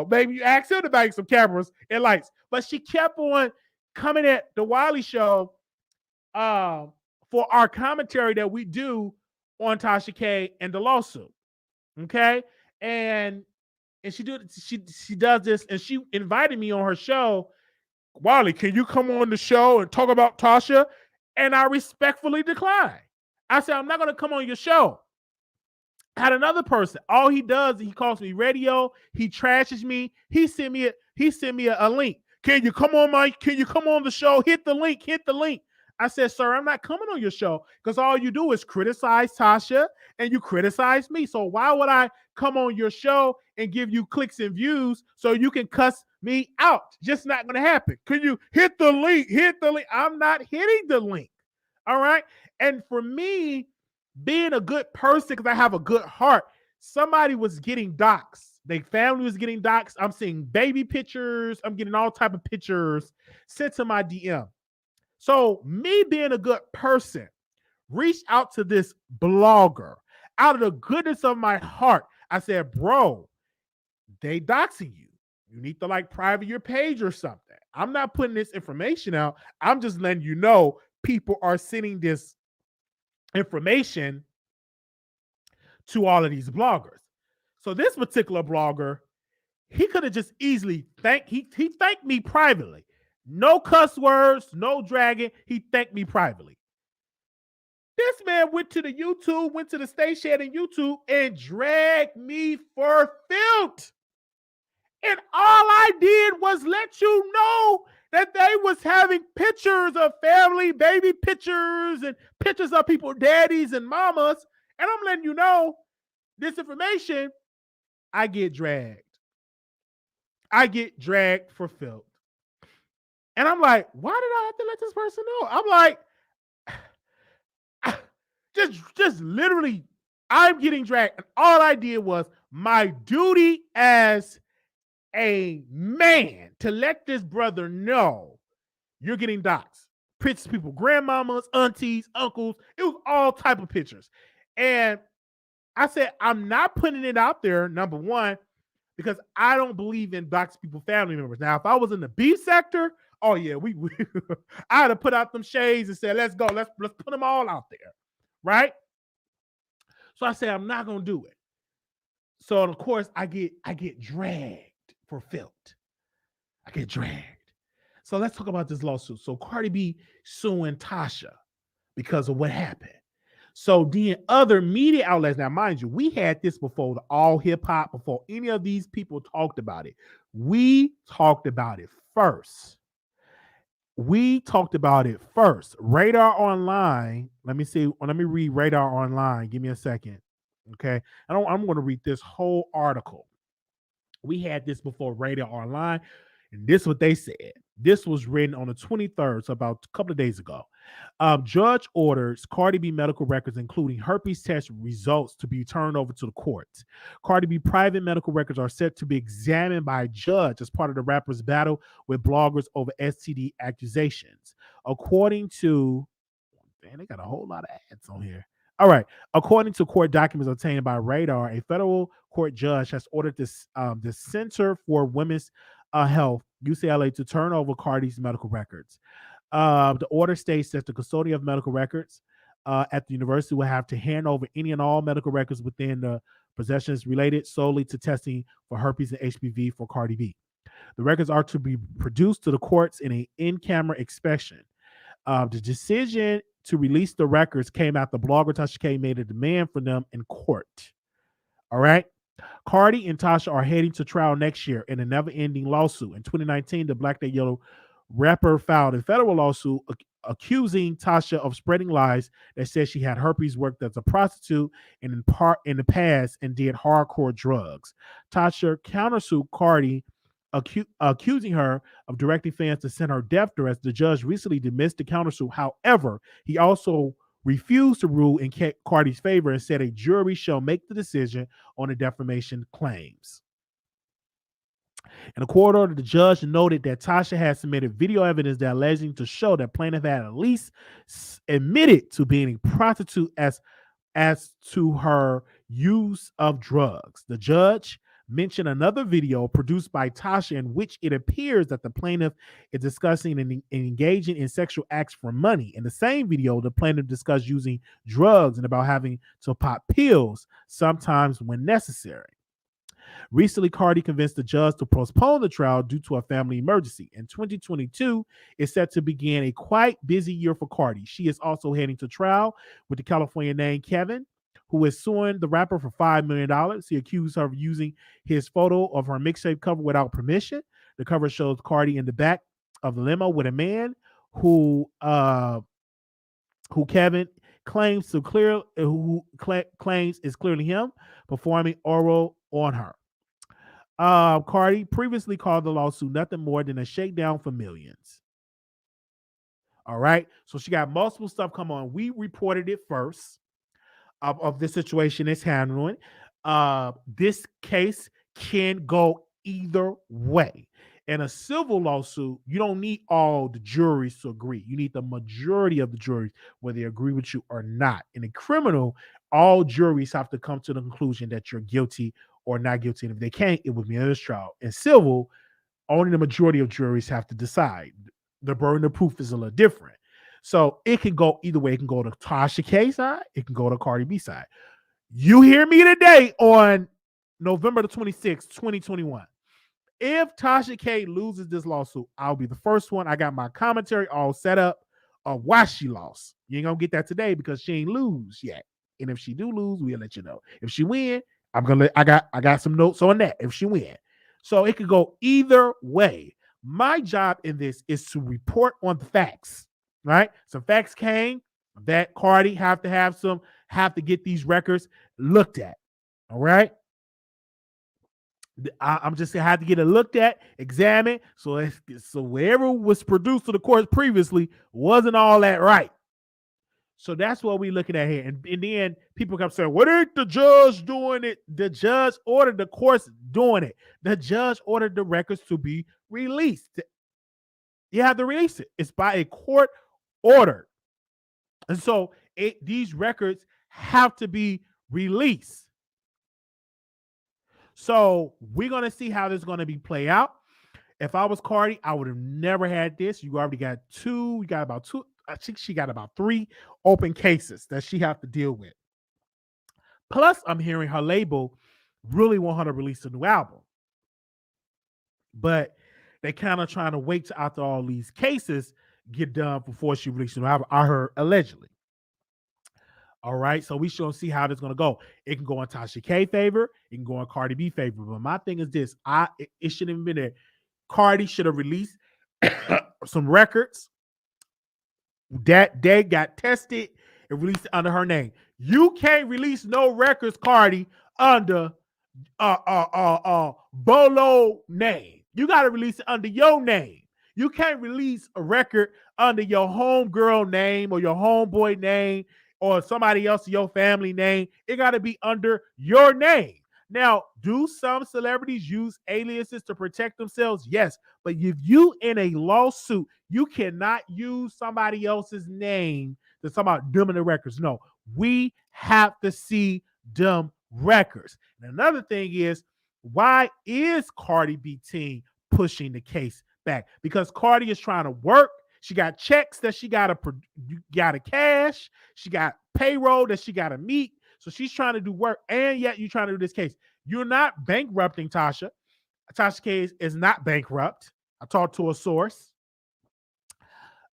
maybe you ask him to buy you some cameras and lights. But she kept on coming at the Wiley Show for our commentary that we do on Tasha K and the lawsuit. Okay, and she does this, and she invited me on her show. Wiley, can you come on the show and talk about Tasha? And I respectfully declined. I said, I'm not going to come on your show. I had another person. All he does is he calls me radio. He trashes me. He sent me a link. Can you come on the show? Hit the link. I said, sir, I'm not coming on your show because all you do is criticize Tasha and you criticize me. So why would I come on your show and give you clicks and views so you can cuss me out? Just not going to happen. Can you hit the link? I'm not hitting the link. All right. And for me, being a good person, because I have a good heart, somebody was getting doxxed. Their family was getting doxxed. I'm seeing baby pictures. I'm getting all type of pictures sent to my DM. So me being a good person, reached out to this blogger out of the goodness of my heart. I said, bro, they doxing you. You need to private your page or something. I'm not putting this information out. I'm just letting you know people are sending this information to all of these bloggers. So this particular blogger, he could have just easily he thanked me privately. No cuss words, no dragging. He thanked me privately. This man went to the station and YouTube and dragged me for filth. And all I did was let you know that they was having pictures of family, baby pictures, and pictures of people, daddies and mamas. And I'm letting you know this information, I get dragged. I get dragged for filth. And I'm like, why did I have to let this person know? I'm like, just literally, I'm getting dragged. And all I did was my duty as a man to let this brother know you're getting doxxed. Pictures of people, grandmamas, aunties, uncles. It was all type of pictures. And I said, I'm not putting it out there, number one, because I don't believe in doxing people family members. Now, if I was in the beef sector, oh yeah, we I had to put out them shades and say, let's go, let's put them all out there, right? So I said, I'm not gonna do it. So of course I get dragged for filth. I get dragged. So let's talk about this lawsuit. So Cardi B suing Tasha because of what happened. So then other media outlets, now mind you, we had this before the All Hip Hop, before any of these people talked about it. We talked about it first. Radar Online. Let me read Radar Online. Give me a second. Okay. I'm going to read this whole article. We had this before Radar Online, and this is what they said. This was written on the 23rd, so about a couple of days ago. Judge orders Cardi B medical records, including herpes test results, to be turned over to the courts. Cardi B private medical records are set to be examined by a judge as part of the rapper's battle with bloggers over STD accusations. According to, man, they got a whole lot of ads on here. All right. According to court documents obtained by Radar, a federal court judge has ordered the Center for Women's Health, UCLA, to turn over Cardi's medical records. The order states that the custodian of medical records at the university will have to hand over any and all medical records within the Possession is related solely to testing for herpes and HPV for Cardi B. The records are to be produced to the courts in an in-camera inspection. The decision to release the records came after blogger Tasha K made a demand for them in court. All right. Cardi and Tasha are heading to trial next year in a never-ending lawsuit. In 2019, the Black Day Yellow rapper filed a federal lawsuit accusing Tasha of spreading lies that said she had herpes, worked as a prostitute, and in the past and did hardcore drugs. Tasha countersued Cardi, accusing her of directing fans to send her death threats. The judge recently dismissed the countersuit. However, he also refused to rule in Cardi's favor and said a jury shall make the decision on the defamation claims. In a court order, the judge noted that Tasha had submitted video evidence that alleging to show that plaintiff had at least admitted to being a prostitute as to her use of drugs. The judge mentioned another video produced by Tasha in which it appears that the plaintiff is discussing and engaging in sexual acts for money. In the same video, the plaintiff discussed using drugs and about having to pop pills sometimes when necessary. Recently, Cardi convinced the judge to postpone the trial due to a family emergency. In 2022, it's set to begin a quite busy year for Cardi. She is also heading to trial with the California named Kevin, who is suing the rapper for $5 million. He accused her of using his photo of her mixtape cover without permission. The cover shows Cardi in the back of the limo with a man who Kevin claims is clearly him, performing oral on her. Cardi previously called the lawsuit nothing more than a shakedown for millions. All right, so she got multiple stuff come on. We reported it first of this situation it's handling. This case can go either way. In a civil lawsuit, you don't need all the juries to agree. You need the majority of the juries, whether they agree with you or not. In a criminal, all juries have to come to the conclusion that you're guilty or not guilty. And if they can't, it would be a mistrial. In civil, only the majority of juries have to decide. The burden of proof is a little different. So it can go either way. It can go to Tasha K side. It can go to Cardi B side. You hear me today on November the 26th, 2021. If Tasha K loses this lawsuit, I'll be the first one. I got my commentary all set up of why she lost. You ain't gonna get that today because she ain't lose yet. And if she do lose, we'll let you know. If she win, I got some notes on that. If she win, so it could go either way. My job in this is to report on the facts. Right? Some facts came that Cardi have to get these records looked at. All right. I'm just gonna have to get it looked at, examined. So whatever was produced to the courts previously wasn't all that right. So that's what we're looking at here. And then people come saying, what ain't the judge doing it? The judge ordered the courts doing it. The judge ordered the records to be released. You have to release it. It's by a court order. And so these records have to be released. So we're going to see how this is going to be play out. If I was Cardi, I would have never had this. You already got two. You got about two. I think she got about 3 open cases that she have to deal with. Plus, I'm hearing her label really want her to release a new album. But they kind of trying to wait till after all these cases get done before she releases a new album. I heard allegedly. All right, so we should see how this is going to go. It can go in Tasha K favor. It can go in Cardi B favor. But my thing is this. It shouldn't have been there. Cardi should have released some records that they got tested and released under her name. You can't release no records, Cardi, under Bolo name. You got to release it under your name. You can't release a record under your homegirl name or your homeboy name or somebody else, your family name. It got to be under your name. Now, do some celebrities use aliases to protect themselves? Yes. But if you in a lawsuit, you cannot use somebody else's name to talk about them in the records. No, we have to see them records. And another thing is, why is Cardi B team pushing the case back? Because Cardi is trying to work. She got checks that she gotta cash. She got payroll that she gotta meet. So she's trying to do work, and yet you're trying to do this case. You're not bankrupting Tasha. Tasha K is not bankrupt. I talked to a source.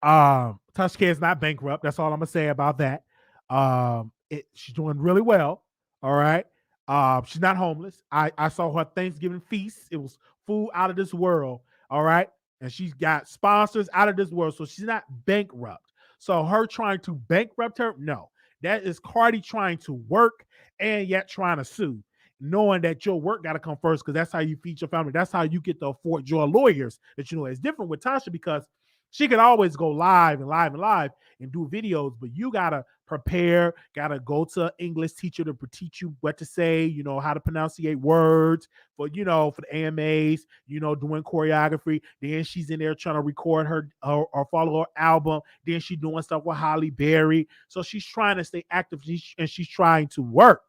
Tasha K is not bankrupt. That's all I'm gonna say about that. She's doing really well. All right. She's not homeless. I saw her Thanksgiving feast. It was food out of this world. All right. And she's got sponsors out of this world. So she's not bankrupt. So her trying to bankrupt her, no. That is Cardi trying to work and yet trying to sue, knowing that your work got to come first because that's how you feed your family. That's how you get to afford your lawyers. That you know it's different with Tasha because she could always go live and do videos, but you gotta prepare, gotta go to an English teacher to teach you what to say, you know, how to pronunciate words for, you know, for the AMAs, you know, doing choreography. Then she's in there trying to record her or follow her album. Then she's doing stuff with Holly Berry. So she's trying to stay active and she's trying to work.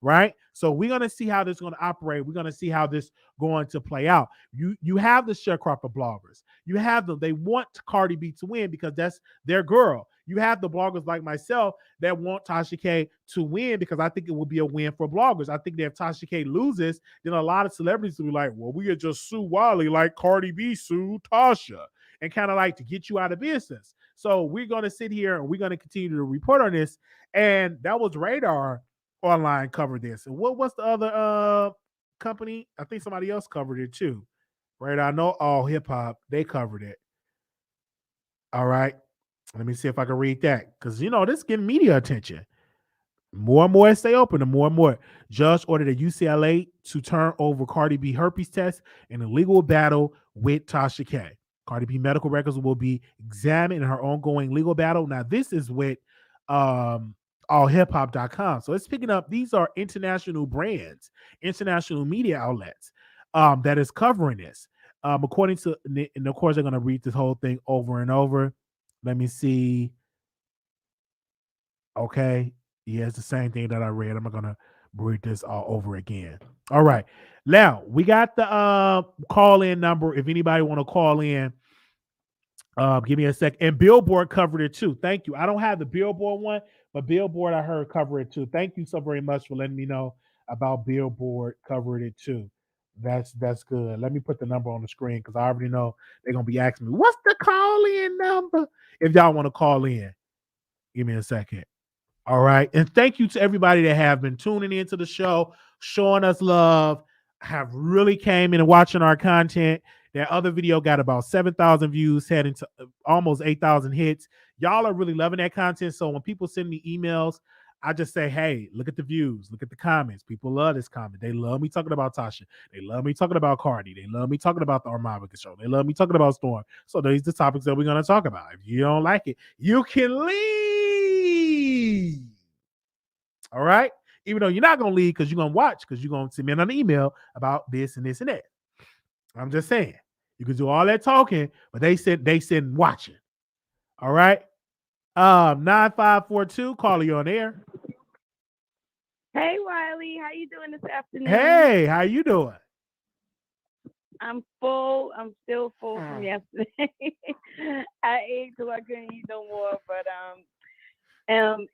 Right. So we're gonna see how this is gonna operate. We're gonna see how this going to play out. You have the sharecropper bloggers. You have them. They want Cardi B to win because that's their girl. You have the bloggers like myself that want Tasha K to win because I think it will be a win for bloggers. I think that if Tasha K loses, then a lot of celebrities will be like, well, we could just sue Wiley like Cardi B sued Tasha and kind of like to get you out of business. So we're going to sit here and we're going to continue to report on this. And that was Radar Online covered this. And what's the other company? I think somebody else covered it too. Right? I know All Hip Hop, they covered it. All right. Let me see if I can read that. Because you know, this is getting media attention. More and more stay open, and more. Judge ordered a UCLA to turn over Cardi B herpes test in a legal battle with Tasha K. Cardi B medical records will be examined in her ongoing legal battle. Now, this is with allhiphop.com. So it's picking up, these are international brands, international media outlets that is covering this. According to, and of course, they're going to read this whole thing over and over. Let me see. Okay. Yeah, it's the same thing that I read. I'm not going to read this all over again. All right. Now, we got the call-in number. If anybody want to call in, give me a sec. And Billboard covered it too. Thank you. I don't have the Billboard one, but Billboard I heard cover it too. Thank you so very much for letting me know about Billboard covering it too. That's good. Let me put the number on the screen because I already know they're gonna be asking me, what's the call-in number? If y'all want to call in, give me a second. All right. And thank you to everybody that have been tuning into the show, showing us love, have really came in and watching our content. That other video got about 7,000 views, heading to almost 8,000 hits. Y'all are really loving that content. So when people send me emails, I just say, hey, look at the views, look at the comments. People love this comment. They love me talking about Tasha. They love me talking about Cardi. They love me talking about the Armon Wiggins show. They love me talking about Storm. So these are the topics that we're going to talk about. If you don't like it, you can leave. All right? Even though you're not going to leave because you're going to watch, because you're going to send me an email about this and this and that. I'm just saying. You can do all that talking, but they said watching. All right? 9542, caller, you on air. Hey Wiley, how you doing this afternoon? Hey, how you doing? I'm full. I'm still full from yesterday. I ate till I couldn't eat no more. But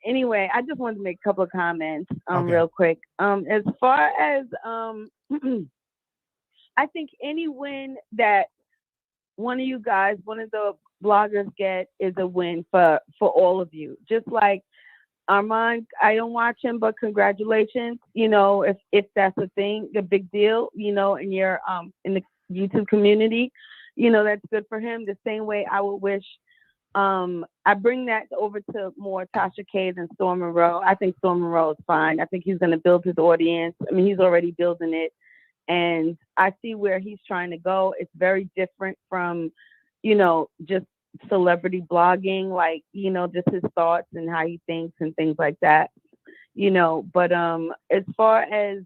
anyway, I just wanted to make a couple of comments real quick. As far as I think any win that one of you guys, one of the bloggers get is a win for all of you. Just like Armon, I don't watch him, but congratulations. You know, if that's a thing, a big deal, you know, in your in the YouTube community, you know, that's good for him. The same way I would wish I bring that over to more Tasha K than Storm Monroe. I think Storm Monroe is fine. I think he's gonna build his audience. I mean, he's already building it. And I see where he's trying to go. It's very different from, you know, just celebrity blogging, like, you know, just his thoughts and how he thinks and things like that, you know. But as far as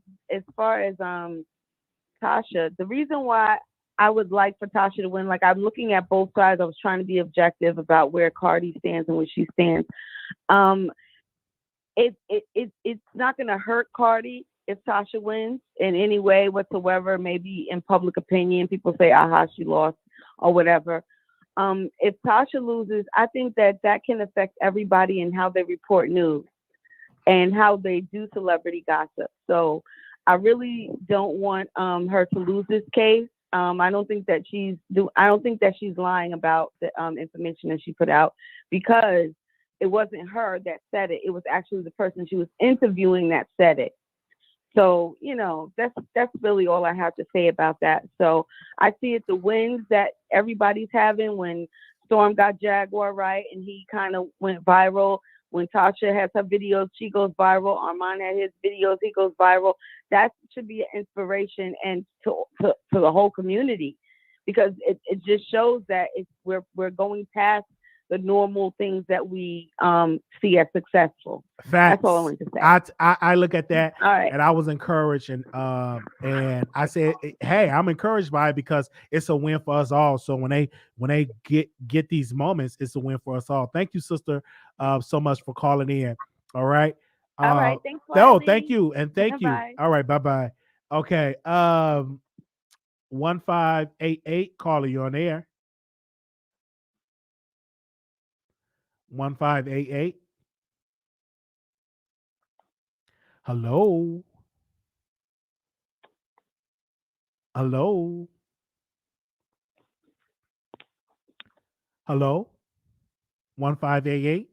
Tasha, the reason why I would like for Tasha to win, like, I'm looking at both sides. I was trying to be objective about where Cardi stands and where she stands. It's not going to hurt Cardi if Tasha wins in any way whatsoever. Maybe in public opinion, people say, aha, she lost or whatever. If Tasha loses, I think that can affect everybody in how they report news. and how they do celebrity gossip. So I really don't want her to lose this case. I don't think that she's lying about the information that she put out, because it wasn't her that said it. It was actually the person she was interviewing that said it. So, that's really all I have to say about that. So I see it the wins that everybody's having when Storm got Jaguar right and he kind of went viral. When Tasha has her videos, she goes viral. Armon had his videos, he goes viral. That should be an inspiration and to the whole community, because it just shows that we're going past the normal things that we see as successful. Facts. That's all I wanted to say. I look at that All right. and I was encouraged, and I said, hey, I'm encouraged by it because it's a win for us all. So when they get these moments, it's a win for us all. Thank you, sister, so much for calling in. All right. All right. Thanks, Thank you, and thank you. Bye. All right, bye. Okay. 1588, caller, you on air. 1588. Hello. Hello. Hello. 1588.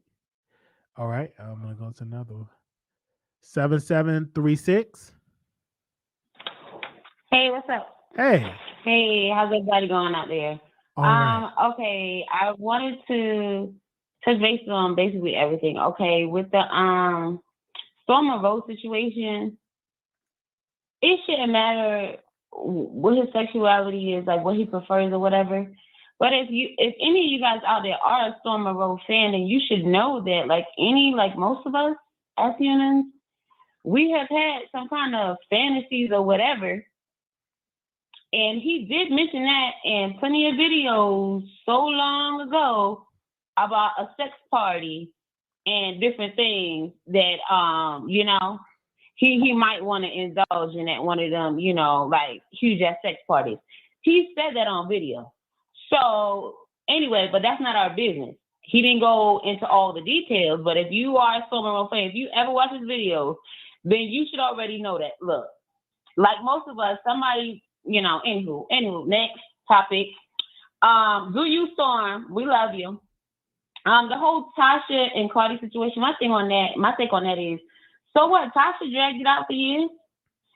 All right. I'm gonna go to another one. 7736. Hey, what's up? Hey. Hey, how's everybody going out there? All right. Okay, I wanted to touch base on basically everything. Okay, with the Storm Rose situation, it shouldn't matter what his sexuality is, like what he prefers or whatever. But if any of you guys out there are a Storm Rose fan, then you should know that like most of us as humans, we have had some kind of fantasies or whatever. And he did mention that in plenty of videos so long ago about a sex party and different things that he might want to indulge in at one of them, like huge ass sex parties. He said that on video. So anyway, but that's not our business. He didn't go into all the details, but if you are a Storm fan, if you ever watch his videos, then you should already know that. Look, like most of us, somebody, anywho, next topic. Do you, Storm? We love you. The whole Tasha and Cardi situation, my take on that is, so what? Tasha dragged it out for years.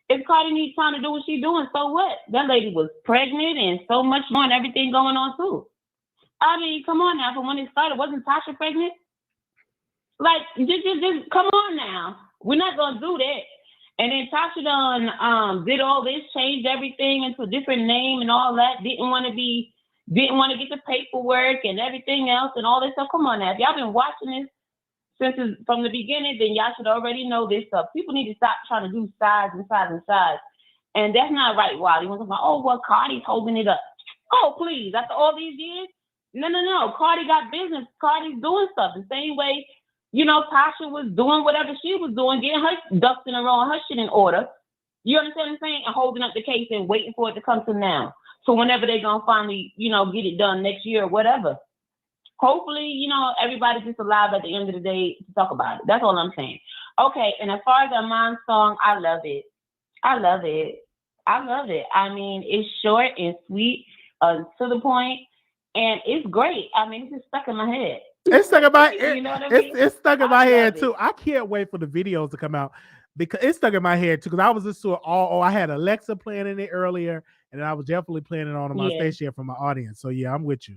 If Cardi needs time to do what she's doing, so what? That lady was pregnant and so much more and everything going on too. I mean, come on now. From when it started, wasn't Tasha pregnant? Like, just come on now. We're not gonna do that. And then Tasha done did all this, changed everything into a different name and all that. Didn't want to get the paperwork and everything else and all this stuff. Come on now. If y'all been watching this from the beginning, then y'all should already know this stuff. People need to stop trying to do sides and sides and sides. And that's not right, Wiley. When like, oh, well, Cardi's holding it up. Oh, please. After all these years? No. Cardi got business. Cardi's doing stuff the same way, Tasha was doing whatever she was doing, getting her ducks in a row and her shit in order. You understand what I'm saying? And holding up the case and waiting for it to come to now. So whenever they're going to finally, get it done next year or whatever. Hopefully, everybody's just alive at the end of the day to talk about it. That's all I'm saying. Okay, and as far as Armon's song, I love it. I mean, it's short and sweet, to the point, and it's great. I mean, it's just stuck in my head. It's stuck in my You know what I mean? It's stuck in my head it. too. I can't wait for the videos to come out because it's stuck in my head too. Because I was listening to it all. I had Alexa playing in it earlier, and I was definitely playing it on my station for my audience. So yeah, I'm with you.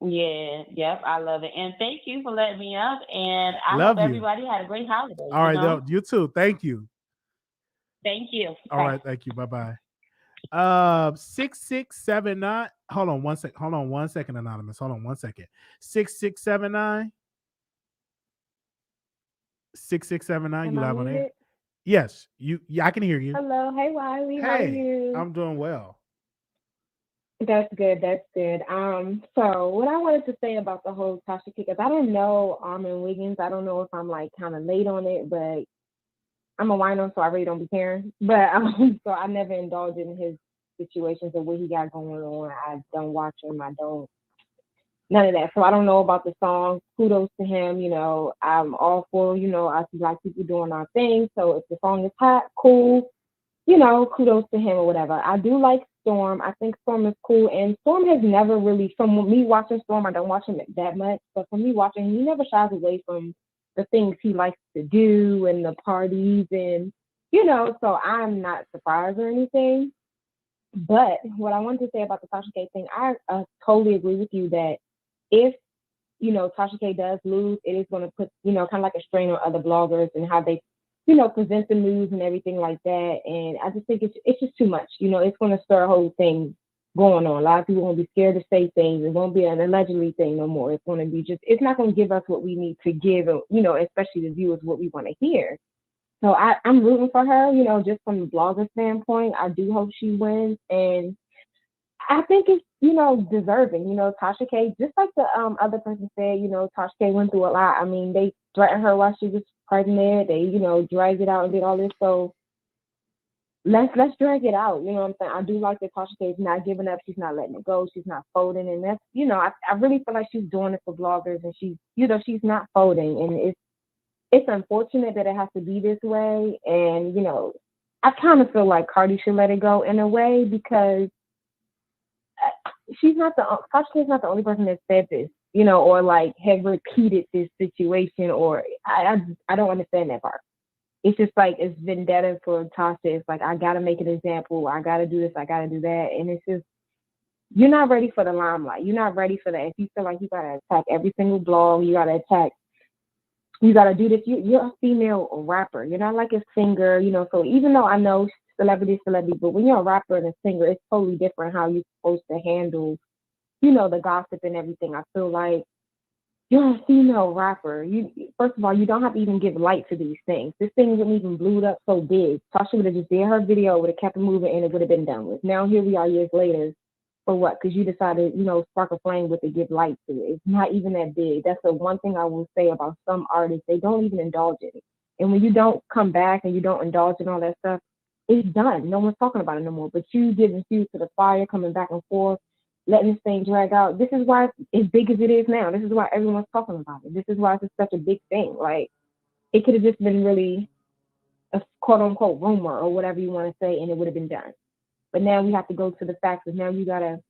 Yeah, yep, I love it. And thank you for letting me up. And I hope everybody had a great holiday. All right, you too. Thank you. Thank you. All right, thank you. Bye-bye. 6679. Hold on one second, Anonymous. Hold on one second. 6679. 6679. You live on air? Yes, I can hear you. Hello, hey Wiley. How are you? I'm doing well. That's good. So what I wanted to say about the whole Tasha K, because I don't know Armon Wiggins. I don't know if I'm like kind of late on it, but I'm a wino, so I really don't be caring. But so I never indulge in his situations and what he got going on. I don't watch him. I don't none of that. So I don't know about the song. Kudos to him. I'm all for, us black people doing our thing. So if the song is hot, cool. Kudos to him or whatever. I do like Storm. I think Storm is cool. And Storm has never really, from me watching Storm, I don't watch him that much, but from me watching him, he never shies away from the things he likes to do and the parties and, so I'm not surprised or anything. But what I wanted to say about the Tasha K thing, I totally agree with you that if, Tasha K does lose, it is going to put, kind of like a strain on other bloggers and how they present the news and everything like that. And I just think it's just too much. It's going to stir a whole thing going on. A lot of people won't be scared to say things. It won't be an allegedly thing no more. It's going to be it's not going to give us what we need to give, especially the viewers what we want to hear. So I'm rooting for her, just from the blogger standpoint. I do hope she wins. And I think it's, deserving. Tasha K, just like the other person said, Tasha K went through a lot. I mean, they threatened her while she was pregnant. They, dragged it out and did all this. So let's drag it out. You know what I'm saying? I do like that Tasha K is not giving up. She's not letting it go. She's not folding. And that's, I really feel like she's doing it for bloggers, and she's not folding. And it's unfortunate that it has to be this way. And, I kind of feel like Cardi should let it go in a way, because Tasha K is not the only person that said this, or like have repeated this situation, or I don't understand that part. It's just like it's vendetta for Tasha. It's like, I gotta make an example, I gotta do this, I gotta do that. And it's just, you're not ready for the limelight. You're not ready for that. If you feel like you gotta attack every single blog, you gotta do this, you're a female rapper. You're not like a singer, so even though I know celebrity, but when you're a rapper and a singer, it's totally different how you're supposed to handle, the gossip and everything. I feel like you're a female rapper. First of all, you don't have to even give light to these things. This thing wouldn't even blew up so big. Tasha would have just did her video, would have kept it moving, and it would have been done with. Now here we are years later. For what? Because you decided, spark a flame with it, give light to it. It's not even that big. That's the one thing I will say about some artists. They don't even indulge in it. And when you don't come back and you don't indulge in all that stuff, it's done. No one's talking about it no more. But you giving fuel to the fire, coming back and forth, letting this thing drag out. This is why it's as big as it is now. This is why everyone's talking about it. This is why it's such a big thing. Like, it could have just been really a quote unquote rumor or whatever you want to say, and it would have been done. But now we have to go to the facts, because now you gotta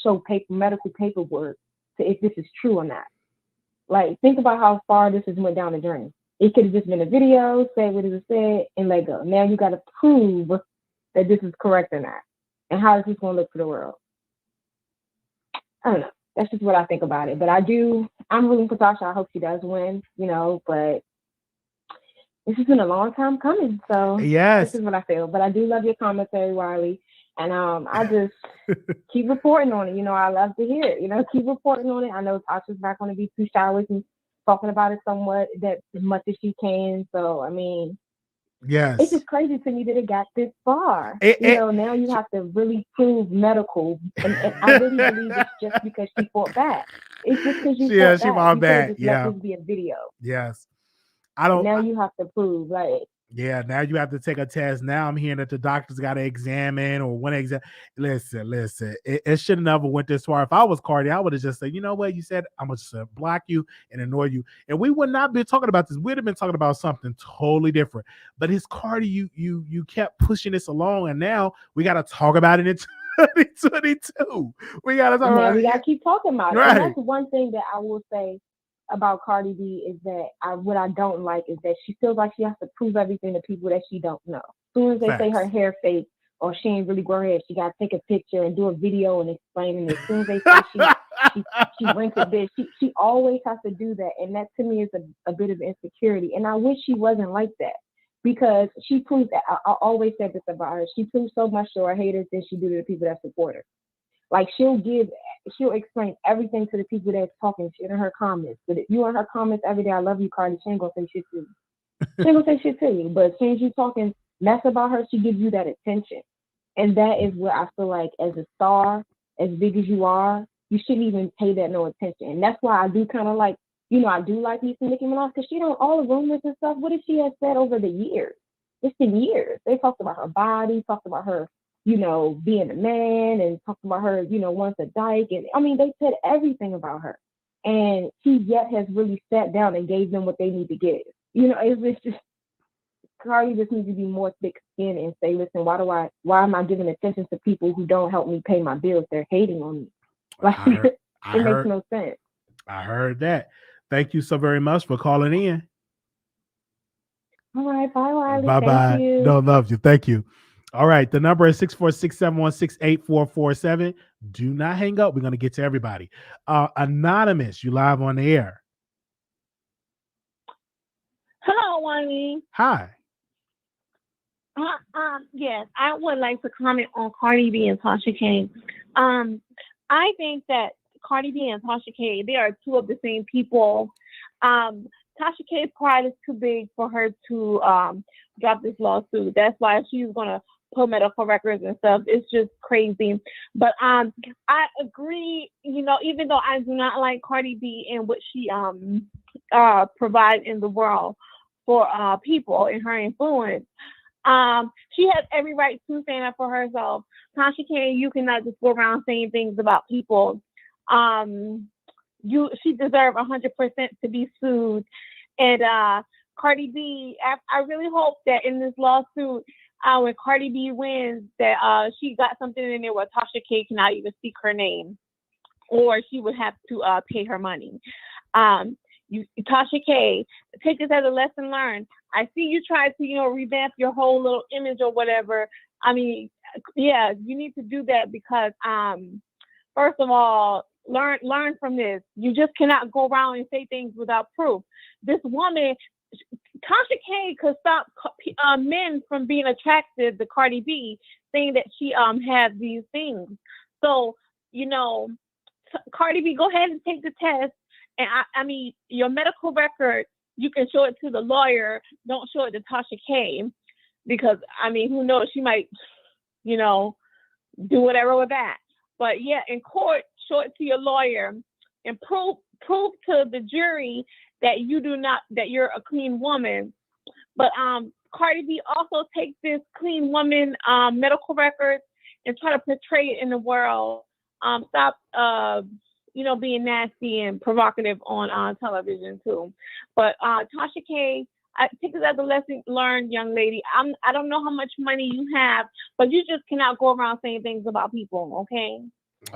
show medical paperwork to if this is true or not. Like, think about how far this has went down the drain. It could have just been a video, say what it was said, and let go. Now you gotta prove that this is correct or not. And how is this gonna look for the world? I don't know. That's just what I think about it. But I'm rooting for Tasha. I hope she does win, but this has been a long time coming. So Yes. This is what I feel. But I do love your commentary, Wiley. And I just keep reporting on it. I love to hear it. Keep reporting on it. I know Tasha's not going to be too shy with me talking about it somewhat, that as much as she can. So, I mean, yes, it's just crazy to me that it got this far. Now you have to really prove medical. And I really believe it's just because she fought back. It's just because you fought back. She fought back. Just let this be a video. Yes. Now you have to prove, like. Yeah, now you have to take a test. Now I'm hearing that the doctor's got to examine or one exam. Listen. It should have never went this far. If I was Cardi, I would have just said, you know what? You said I'm going to block you and annoy you. And we would not be talking about this. We'd have been talking about something totally different. But it's Cardi, you kept pushing this along, and now we got to talk about it in 2022. We got to talk about it. We got to keep talking about it. Right. And that's one thing that I will say about Cardi B is that what I don't like is that she feels like she has to prove everything to people that she don't know. As soon as they say her hair fake or she ain't really grow her hair, she got to take a picture and do a video and explaining it. As soon as they say she rented this, she always has to do that. And that to me is a bit of insecurity. And I wish she wasn't like that, because she proves that. I always said this about her. She proves so much to her haters than she do to the people that support her. Like, she'll explain everything to the people that's talking shit in her comments. But if you in her comments every day, I love you, Cardi, she ain't gonna say shit to you. She ain't gonna say shit to you. But as soon as you talking mess about her, she gives you that attention. And that is what I feel like, as a star, as big as you are, you shouldn't even pay that no attention. And that's why I do kind of like, I do like me some Nicki Minaj, because she don't, all the rumors and stuff, what if she has said over the years? It's been years. They talked about her body, talked about her being a man and talking about her, once a dyke. And I mean, they said everything about her. And she yet has really sat down and gave them what they need to give. It's just, Cardi just needs to be more thick-skinned and say, listen, why am I giving attention to people who don't help me pay my bills? They're hating on me. Like, it makes no sense. I heard that. Thank you so very much for calling in. All right, bye, Wiley. Bye-bye. Thank you. No, love you. Thank you. All right, the number is 646-716-8447. Do not hang up. We're going to get to everybody. Anonymous, you live on the air. Hello, Wiley. Hi. Yes, I would like to comment on Cardi B and Tasha K. I think that Cardi B and Tasha K, they are two of the same people. Tasha K's pride is too big for her to drop this lawsuit. That's why she's gonna put medical records and stuff. It's just crazy. But I agree. Even though I do not like Cardi B and what she provides in the world for people and her influence, she has every right to stand up for herself. Tasha K, you cannot just go around saying things about people. She deserves 100% to be sued. And Cardi B, I really hope that in this lawsuit, when Cardi B wins, that she got something in there where Tasha K cannot even speak her name, or she would have to pay her money. Tasha K, take this as a lesson learned. I see you try to, revamp your whole little image or whatever. I mean, yeah, you need to do that because, first of all, learn from this. You just cannot go around and say things without proof. This woman, Tasha K, could stop men from being attracted to Cardi B, saying that she has these things. So, Cardi B, go ahead and take the test. And I mean, your medical record, you can show it to the lawyer. Don't show it to Tasha K, because I mean, who knows? She might, do whatever with that. But yeah, in court, show it to your lawyer and prove to the jury that you're a clean woman. But Cardi B also takes this clean woman medical records and try to portray it in the world. Stop being nasty and provocative on television too. But Tasha K, I take this as a lesson learned, young lady. I don't know how much money you have, but you just cannot go around saying things about people, okay?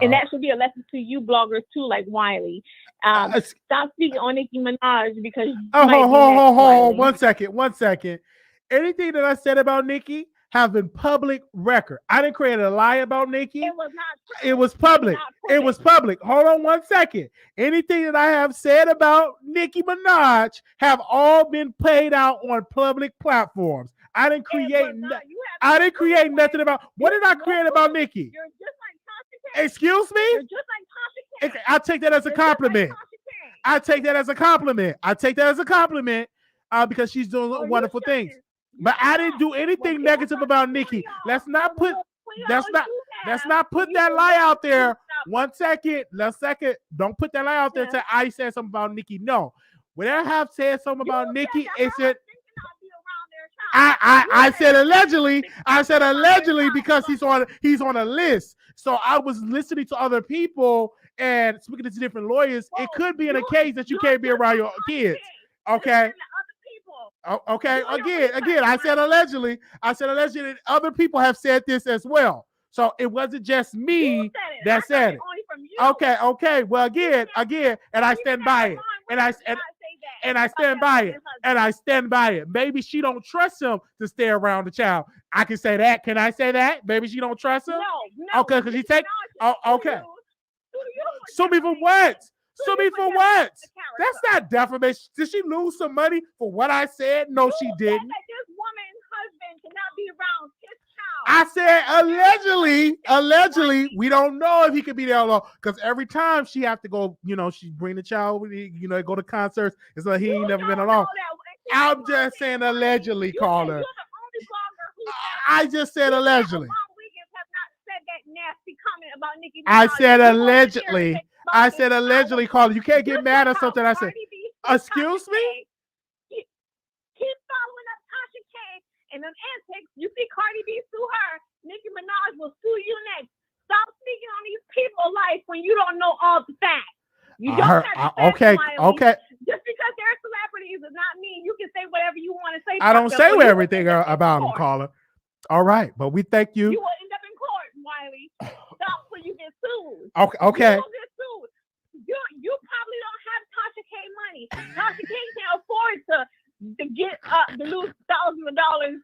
And that should be a lesson to you bloggers too, like Wiley. Stop speaking on Nicki Minaj because hold 1 second. 1 second. Anything that I said about Nicki have been public record. I didn't create a lie about Nicki. It was not. It was public. It was public. Hold on 1 second. Anything that I have said about Nicki Minaj have all been played out on public platforms. I didn't create. I didn't create nothing about. What did I create about Nicki? You're just like Tasha K. Excuse me? You're just like Tasha K. I take that as a compliment. I take that as a compliment. I take that as a compliment because she's doing wonderful things. But I didn't do anything negative about Nicki. Let's not put that lie out there. 1 second. Don't put that lie out there. Say I said something about Nicki. No. When I have said something about Nicki, it said I said allegedly. I said allegedly because he's on a list. So I was listening to other people and speaking to different lawyers. It could be in a case that you can't be around your kids. Okay. Okay. Again, I said allegedly. Other people have said this as well. So it wasn't just me that said it. Okay. Well, again, and I stand by it. And I stand by it. Maybe she don't trust him to stay around the child. I can say that. Can I say that? Maybe she don't trust him. No. Okay, because he take. Oh, okay. Sue me for what? Sue me for what? That's not defamation. Did she lose some money for what I said? No, she didn't. That this woman's husband cannot be around his child. I said allegedly. We don't know if he could be there alone because every time she have to go, she bring the child, go to concerts. It's like he ain't never been alone. I'm just saying allegedly, caller. I just said allegedly. I said allegedly. I said allegedly, caller. You can't get mad at something I said. Excuse me? Keep following up Tasha K and them antics. You see Cardi B sue her, Nicki Minaj will sue you next. Stop speaking on these people's life when you don't know all the facts. You don't have the facts, okay, Wiley. okay. Just because they're celebrities does not mean you can say whatever you want to say. I don't say Fuck them, or you will everything end up in about them, court. caller. All right, but we thank you. You will end up in court, Wiley. Stop when you get sued. Okay. You will get sued. You probably don't have Tasha K money. Tasha K can't afford to get to lose thousands of dollars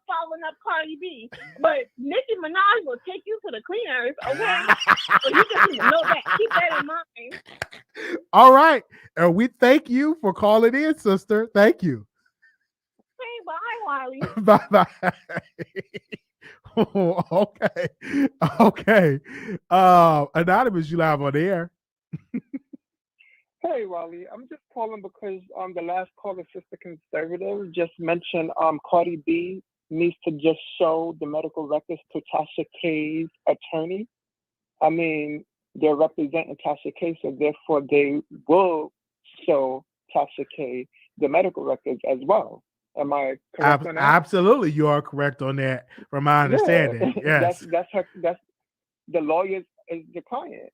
following up Cardi B. But Nicki Minaj will take you to the cleaners, okay? So you just need to know that. Keep that in mind. All right. And we thank you for calling in, sister. Thank you. Hey, bye, Wiley. Bye-bye. Okay. Okay. Anonymous, you live on the air. Hey, Wiley. I'm just calling because the last caller, Sister Conservative, just mentioned Cardi B needs to just show the medical records to Tasha K's attorney. I mean, they're representing Tasha K, so therefore they will show Tasha K the medical records as well. Am I correct on that? Absolutely, you are correct on that. From my understanding, yes. That's the lawyer is the client.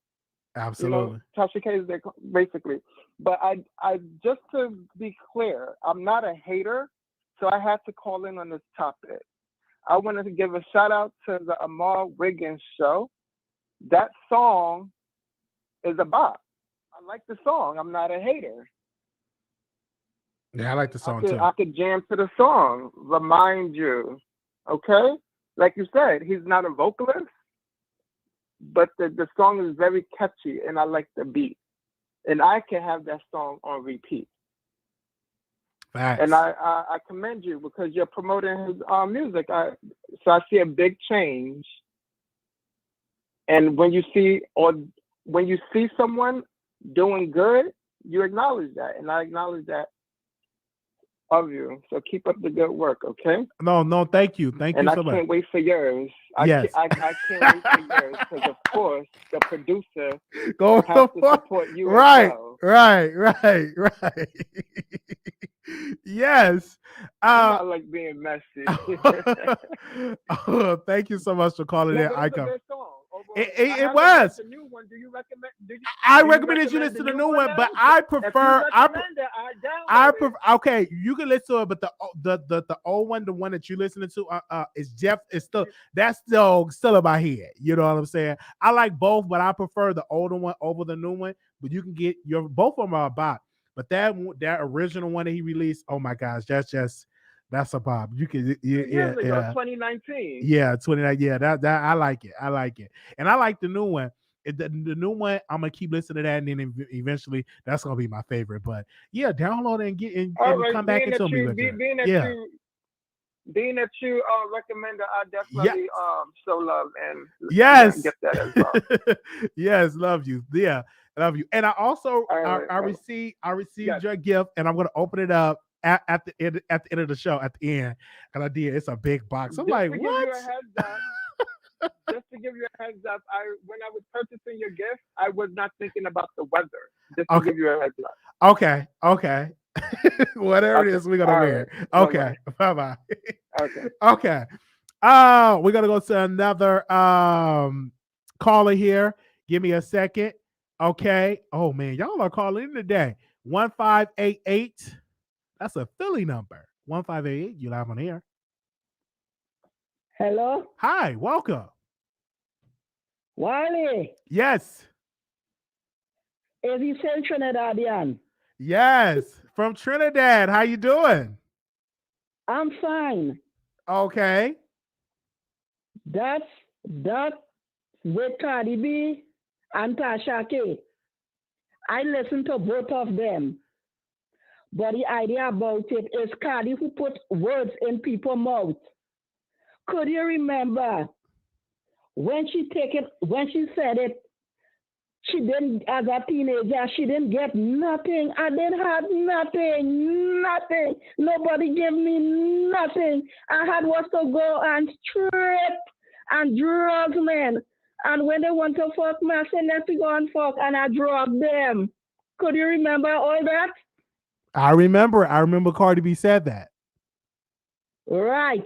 Absolutely. Tasha K is there basically. But I just to be clear, I'm not a hater, so I had to call in on this topic. I wanted to give a shout out to the Armon Wiggins show. That song is a bop. I like the song. I'm not a hater. Yeah, I like the song too. I could jam to the song. Remind you. Okay? Like you said, he's not a vocalist, but the song is very catchy and I like the beat. And I can have that song on repeat. Facts. And I commend you because you're promoting his music. So I see a big change. And when you see someone doing good, you acknowledge that. And I acknowledge that of you. So keep up the good work, okay? No, thank you. Thank you so much. And I can't wait for yours. Yes. I can't wait for yours because, of course, the producer has to support you right, as well. Right. Yes. I like being messy. Thank you so much for calling in. It was. The new one. Do you recommend? I recommended you listen to the new one, but I prefer. Okay, you can listen to it, but the old one, the one that you listening to, is Jeff. Is still still in my head. You know what I'm saying? I like both, but I prefer the older one over the new one. But you can get both of them are a bop. But that original one that he released, oh my gosh, that's a bop. You can 2019. Yeah, 29. Yeah, that I like it. And I like the new one. The new one, I'm gonna keep listening to that, and then eventually that's gonna be my favorite. But yeah, download it and get and come back into me with it. Being that you recommend it, I definitely show love and get that as well. Yes, love you. Yeah, love you. And I also I received your gift, and I'm gonna open it up at the end of the show at the end. And I did. It's a big box. I'm like, what? Just to give you a heads up, when I was purchasing your gift, I was not thinking about the weather. Just to give you a heads up. Okay. Whatever it is, we're gonna wear. Okay. Bye-bye. Okay. We're gonna go to another caller here. Give me a second. Okay. Oh man, y'all are calling in today. 1588. That's a Philly number. 1588. You live on the air. Hello. Hi, welcome. Wiley. Yes. Is he still Trinidadian? Yes, from Trinidad. How you doing? I'm fine. Okay. That's with Cardi B and Tasha K. I listen to both of them. But the idea about it is Cardi who put words in people's mouth. Could you remember when she said it, she didn't, as a teenager, she didn't get nothing. I didn't have nothing. Nobody gave me nothing. I had was to go and strip and drug men. And when they want to fuck me, I said, let's go and fuck, and I drug them. Could you remember all that? I remember Cardi B said that. Right.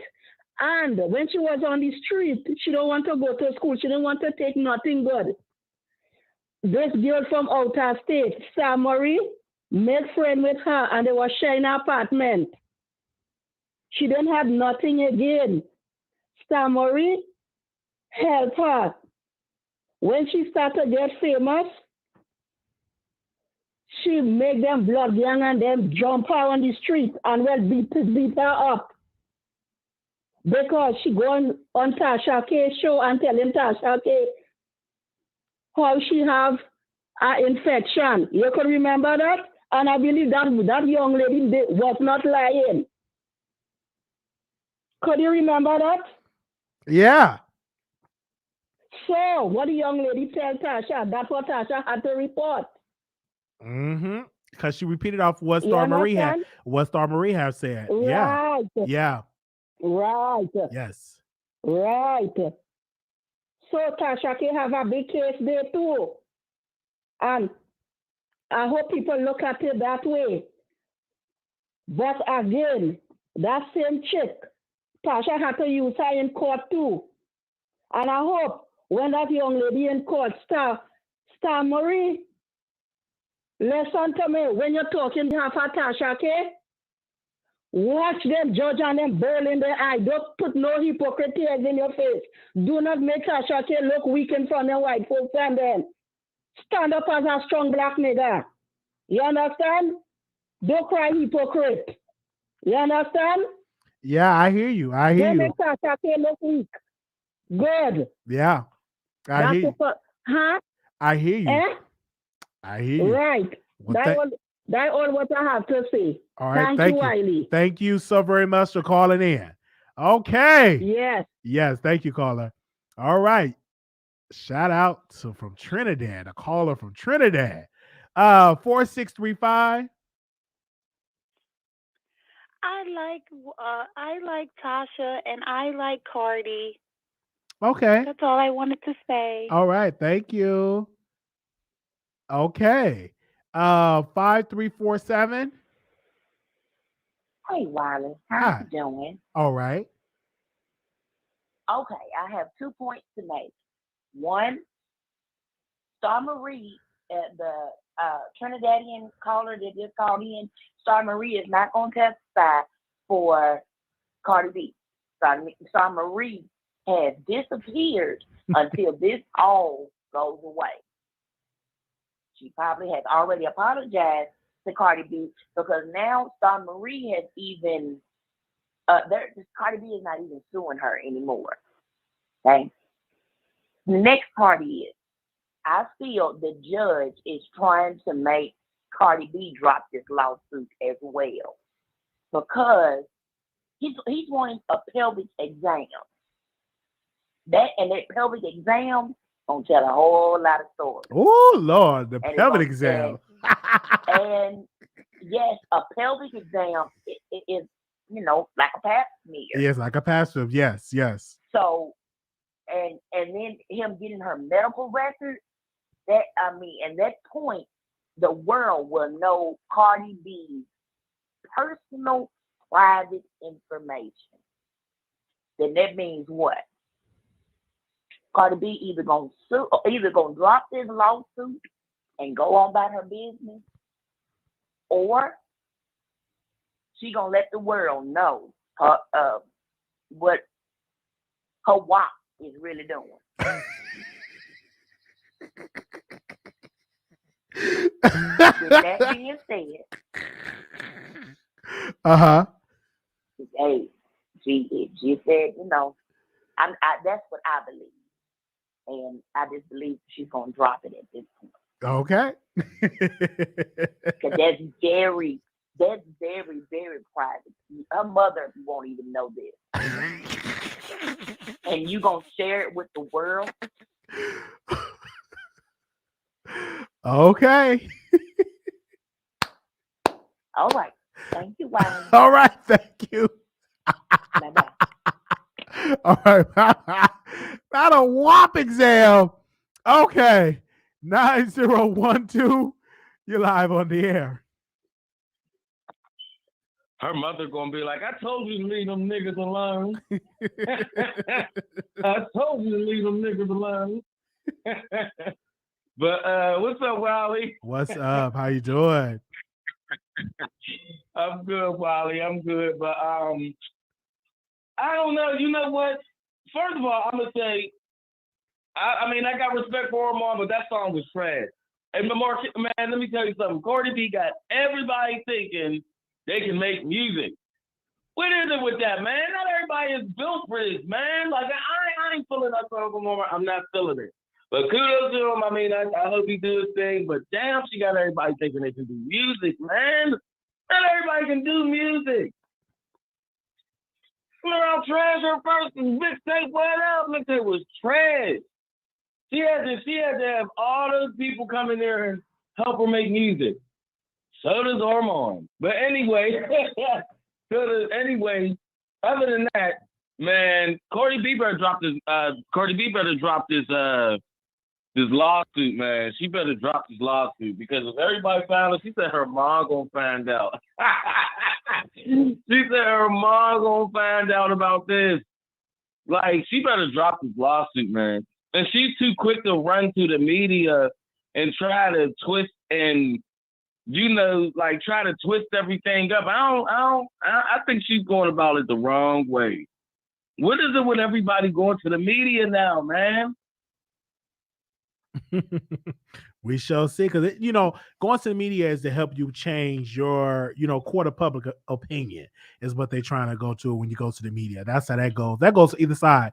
And when she was on the street, she don't want to go to school. She didn't want to take nothing good. This girl from outer state, Samari, made friend with her and they were sharing an apartment. She didn't have nothing again. Samari helped her. When she started to get famous, she make them blood gang and them jump her on the street and well beat her up. Because she going on Tasha K show and telling Tasha K how she have an infection. You could remember that? And I believe that young lady was not lying. Could you remember that? Yeah. So what the young lady tell Tasha, that's what Tasha had to report. Mm-hmm. Because she repeated off what Star Marie had said. Right. Yeah. Right. Yes. Right. So Tasha can have a big case there too. And I hope people look at it that way. But again, that same chick, Tasha had to use her in court too. And I hope when that young lady in court, Star Marie, listen to me. When you're talking to Tasha K, watch them judge and them bowl in their eye. Don't put no hypocrisy in your face. Do not make Tasha K look weak in front of white folks and then stand up as a strong black nigga. You understand? Don't cry hypocrite. You understand? Yeah, I hear you. Don't make Tasha K look weak. Good. Yeah. I hear you. Huh? I hear you. Eh? I hear you. Right. That's all what I have to say. All right. Thank you, Wiley. Thank you so very much for calling in. Okay. Yes. Yes. Thank you, caller. All right. Shout out to from Trinidad, a caller from Trinidad. 4635. I like Tasha and I like Cardi. Okay. That's all I wanted to say. All right. Thank you. Okay. 5347. Hey, Wiley. How you doing? All right. Okay, I have 2 points to make. One, Star Marie, the Trinidadian caller that just called in, Star Marie is not going to testify for Cardi B. Star Marie has disappeared until this all goes away. She probably has already apologized to Cardi B because now Star Marie has even, Cardi B is not even suing her anymore. Okay? The next part is, I feel the judge is trying to make Cardi B drop this lawsuit as well because he's wanting a pelvic exam. That pelvic exam gonna tell a whole lot of stories. Oh Lord, the pelvic exam. And yes, a pelvic exam is like a pap smear. Yes, like a pap smear. Yes, yes. So, and then him getting her medical record. At that point, the world will know Cardi B's personal, private information. Then that means what? Cardi B either gonna drop this lawsuit and go on about her business, or she gonna let the world know her what her WAP is really doing. With that being said, hey, she said, that's what I believe. And I just believe she's going to drop it at this point. Okay. Because that's very, very private. Her mother won't even know this. And you going to share it with the world? Okay. All right. Thank you, Wiley. All right. Thank you. Bye-bye. All right. Not a WAP exam. Okay. 9012. You're live on the air. her mother gonna be like, I told you to leave them niggas alone. I told you to leave them niggas alone. But what's up, Wiley? What's up? How you doing? I'm good, Wiley. I'm good. But I don't know. You know what? First of all, I'm gonna say, I mean, I got respect for Armon, but that song was trash. And man, let me tell you something. Cardi B got everybody thinking they can make music. What is it with that, man? Not everybody is built for this, man. Like, I ain't feeling that song from Armon. I'm not feeling it. But kudos to him. I mean, I hope he do his thing. But damn, she got everybody thinking they can do music, man. Not everybody can do music. Around trash her first mixtape, what up? Mixtape was trash. She had to have all those people come in there and help her make music. So does Armon. But anyway, other than that, man, Cardi B better drop this lawsuit, man. She better drop this lawsuit because if everybody found out, she said her mom gonna find out. She said her mom gonna find out about this. Like, she better drop this lawsuit, man. And she's too quick to run to the media and try to twist and, try to twist everything up. I think she's going about it the wrong way. What is it with everybody going to the media now, man? We shall see, because going to the media is to help you change your court of public opinion is what they're trying to go to when you go to the media. That's how that goes. That goes to either side,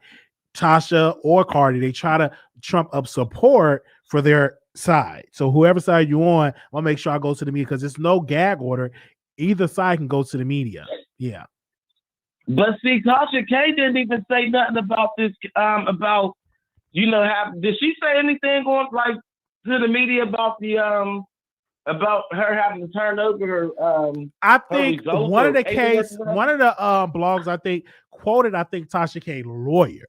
Tasha or Cardi. They try to trump up support for their side. So whoever side you on, I'll make sure I go to the media because it's no gag order. Either side can go to the media. Yeah. But see, Tasha K didn't even say nothing about this. Did she say anything on to the media about the about her having to turn over her? I think one of the blogs I think quoted Tasha K lawyer,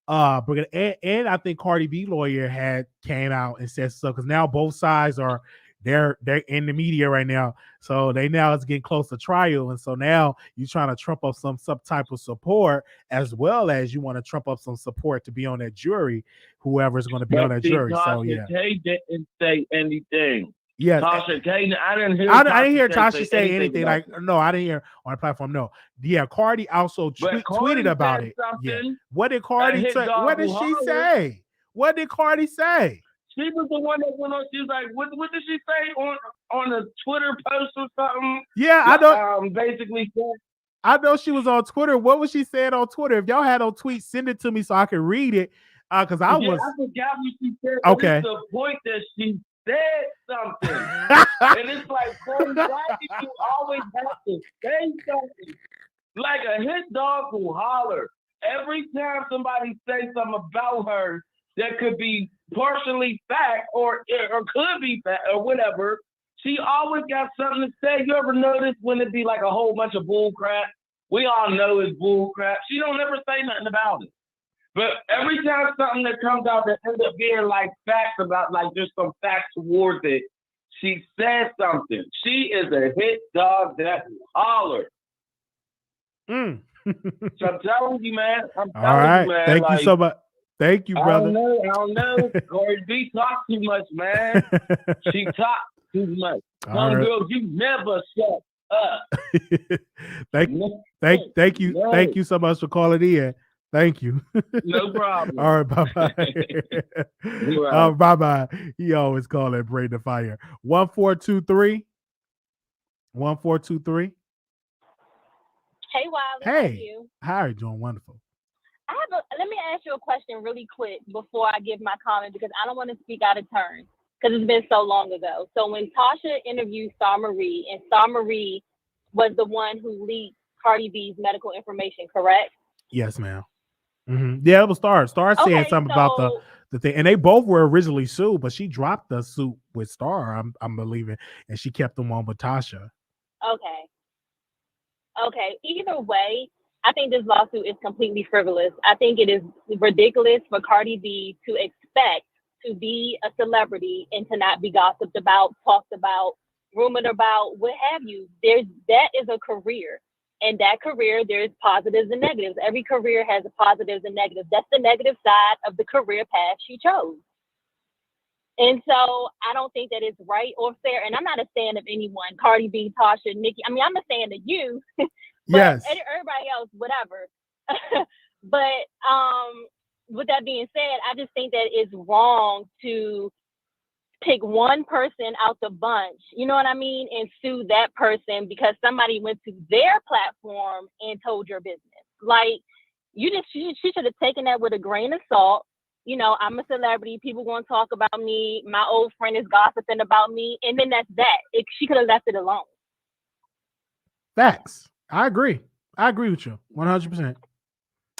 and I think Cardi B lawyer came out and said so because now both sides are they're in the media right now, so it's getting close to trial, and so now you're trying to trump up some type of support as well as you want to trump up some support to be on that jury, whoever's going to be on that jury. So yeah, Tasha K didn't say anything. Yes, Tasha K. I didn't hear Tasha say anything. No, I didn't hear on the platform. No, yeah, Cardi also tweeted about it. Yeah. What did Cardi say? What did she say? What did Cardi say? She was the one that went on. She was like, "What did she say on a Twitter post or something?" Yeah, I know. Basically, I know she was on Twitter. What was she saying on Twitter? If y'all had on tweet, send it to me so I can read it. Because I forgot what she said. Okay. It's the point that she said something, and it's like, why do you always have to say something? Like a hit dog who holler every time somebody says something about her that could be partially fact or could be fact or whatever. She always got something to say. You ever notice when it be like a whole bunch of bull crap? We all know it's bull crap. She don't ever say nothing about it. But every time something that comes out that ends up being like facts about, like there's some facts towards it, she says something. She is a hit dog that holler. So I'm telling you, man. All right. Thank you so much. Thank you, brother. I don't know. Cardi B talks too much, man. She talks too much. Some girls, you never shut up. Thank you so much for calling in. Thank you. No problem. All right, bye-bye. Bye-bye. He always call it Bring the Fire. 1423. 1423. Hey, Wiley. Hey. How are you? How are you doing? Wonderful. Let me ask you a question really quick before I give my comment because I don't want to speak out of turn because it's been so long ago. So when Tasha interviewed Star Marie, and Star Marie was the one who leaked Cardi B's medical information, correct? Yes, ma'am. Mm-hmm. Yeah, it was Star. Star saying something about the thing, and they both were originally sued, but she dropped the suit with Star, I'm believing, and she kept them on with Tasha. Okay. Either way, I think this lawsuit is completely frivolous. I think it is ridiculous for Cardi B to expect to be a celebrity and to not be gossiped about, talked about, rumored about, what have you. That is a career. And that career, there's positives and negatives. Every career has a positives and negatives. That's the negative side of the career path she chose. And so I don't think that it's right or fair. And I'm not a fan of anyone, Cardi B, Tasha, Nicki. I mean, I'm a fan of you, but Yes. everybody else, whatever. But with that being said, I just think that it's wrong to pick one person out the bunch, you know what I mean, and sue that person because somebody went to their platform and told your business. Like, she should have taken that with a grain of salt. You know, I'm a celebrity. People going to talk about me. My old friend is gossiping about me. And then that's that. She could have left it alone. Facts. I agree with you 100%.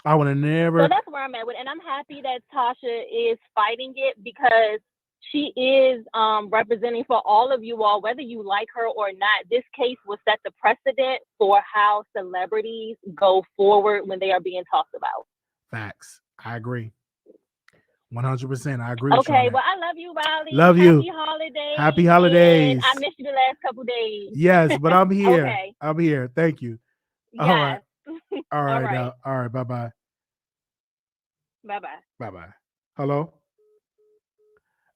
I would have never. So that's where I'm at with, and I'm happy that Tasha is fighting it because she is representing for all of you all, whether you like her or not. This case will set the precedent for how celebrities go forward when they are being talked about. Facts. I agree. 100%. I agree with you. Okay, well, I love you, Wiley. Love you. Happy holidays. Happy holidays. I missed you the last couple days. Yes, but I'm here. Okay. I'm here. Thank you. Yes. All right. All right. All right. Now. All right. Bye-bye. Bye-bye. Bye-bye. Hello?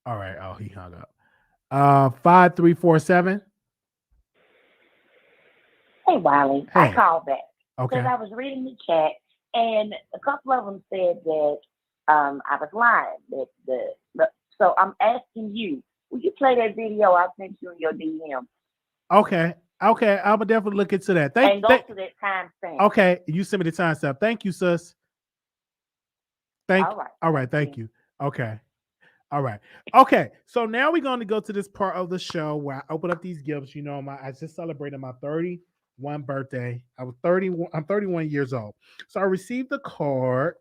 All right. Oh, he hung up. 5347. Hey, Wiley. Hey. I called back Okay. because I was reading the chat, and a couple of them said that I was lying. So I'm asking you, will you play that video I sent you in your DM? Okay. I'm gonna definitely look into that. And go to that timestamp. Okay. You send me the timestamp. Thank you, sis. All right. Thank you. Okay. All right. Okay. So now we're going to go to this part of the show where I open up these gifts. You know, I just celebrated my 31 birthday. I'm 31 years old. So I received the card.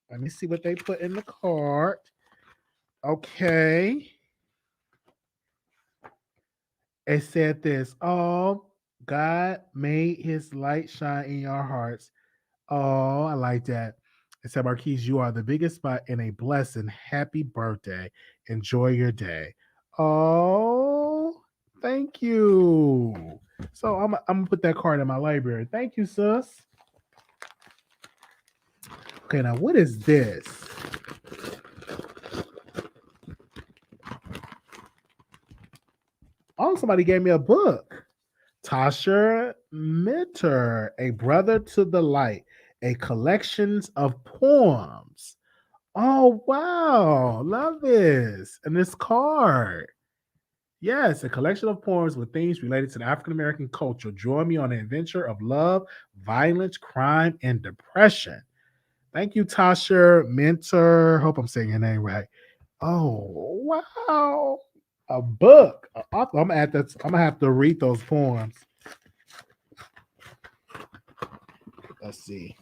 Let me see what they put in the card. Okay. It said this. Oh, God made his light shine in your hearts. Oh, I like that. It said, Marquise, you are the biggest spot and a blessing. Happy birthday. Enjoy your day. Oh, thank you. So I'm going to put that card in my library. Thank you, sis. Okay, now what is this? Oh, somebody gave me a book. Tasha Minter, A Brother to the Light, a collections of poems. Oh, wow. Love this. And this card. Yes, a collection of poems with themes related to the African American culture. Join me on an adventure of love, violence, crime, and depression. Thank you, Tasha Minter. Hope I'm saying your name right. Oh, wow. A book. I'm gonna have to read those poems. Let's see.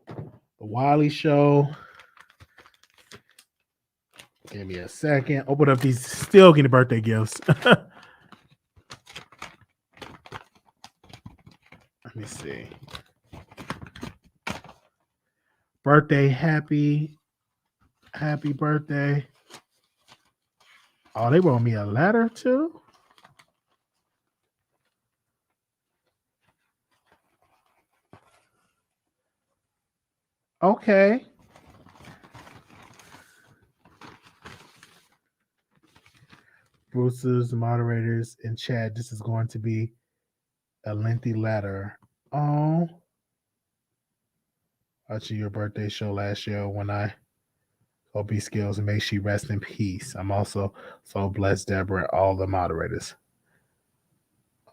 The Wiley Show. Give me a second. Open up these. Still getting birthday gifts. Let me see. Birthday, happy birthday. Oh, they wrote me a letter too. Okay. Bruce's moderators in chat. This is going to be a lengthy letter. Oh, watching your birthday show last year when I OB Skills and may she rest in peace. I'm also so blessed, Deborah, and all the moderators.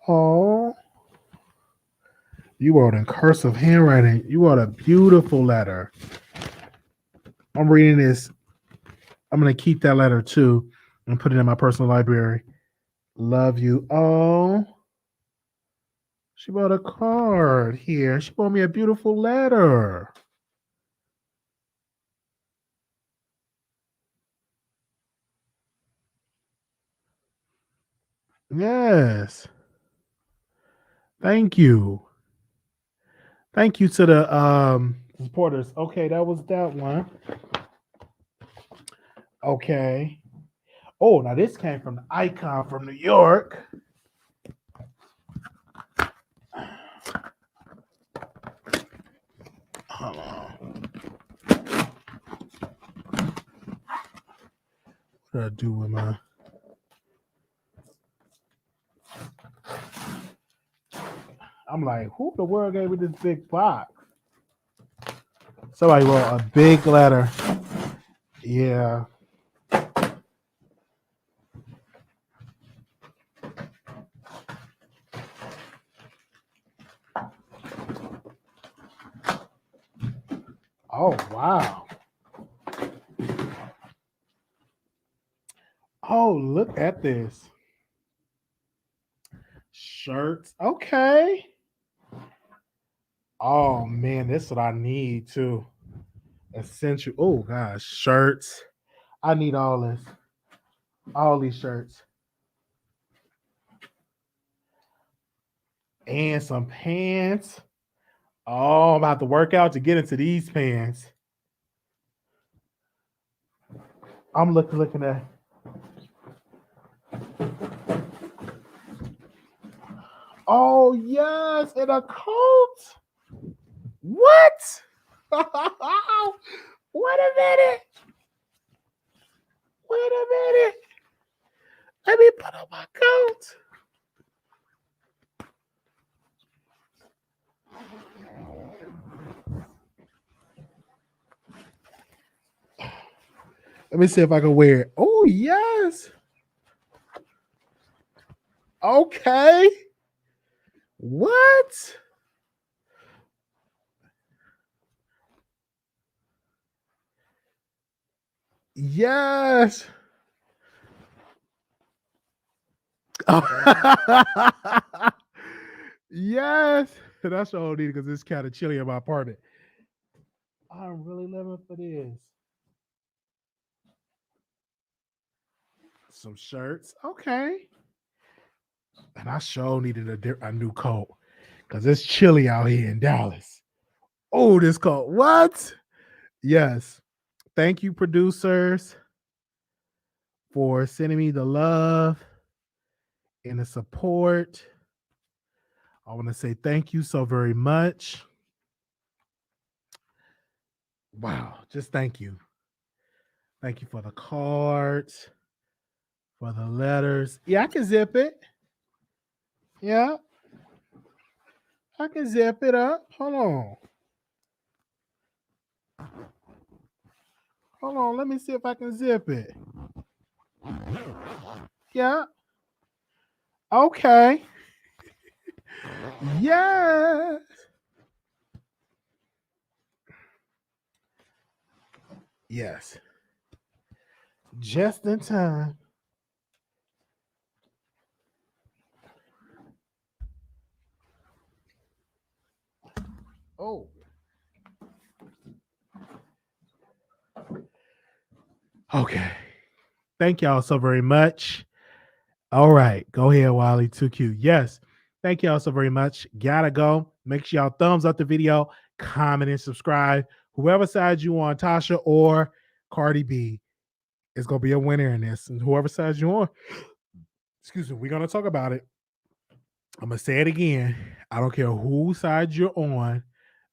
Oh, you wrote in cursive handwriting. You wrote a beautiful letter. I'm reading this. I'm going to keep that letter too and put it in my personal library. Love you. Oh, she wrote a card here. She wrote me a beautiful letter. Yes. Thank you. Thank you to the supporters. Okay, that was that one. Okay. Oh, now this came from the icon from New York. Hold on. What did I do with my? I'm like, who the world gave me this big box? Somebody wrote a big letter. Yeah. Oh, wow. Oh, look at this. Shirts. Okay. Oh, man, this is what I need too. Essential. Oh, gosh. Shirts. I need all this. All these shirts. And some pants. Oh, I'm about to work out to get into these pants. I'm looking at. Oh, yes, and a coat. What? Wait a minute. Wait a minute. Let me put on my coat. Let me see if I can wear it. Oh, yes. Okay. What? Yes. Yes. That's all I need because it's kind of chilly in my apartment. I'm really living for this. Some shirts. Okay. And I sure needed a new coat because it's chilly out here in Dallas. Oh, this coat. What? Yes. Thank you, producers, for sending me the love and the support. I want to say thank you so very much. Wow. Just thank you. Thank you for the cards, for the letters. Yeah, I can zip it. Yeah, I can zip it up. Hold on. Hold on. Let me see if I can zip it. Yeah. Okay. Yeah. Yes. Just in time. Oh. Okay. Thank y'all so very much. All right. Go ahead, Wiley. Too cute. Yes. Thank y'all so very much. Gotta go. Make sure y'all thumbs up the video, comment, and subscribe. Whoever side you on, Tasha or Cardi B, is going to be a winner in this. And whoever side you on, excuse me, we're going to talk about it. I'm going to say it again. I don't care whose side you're on.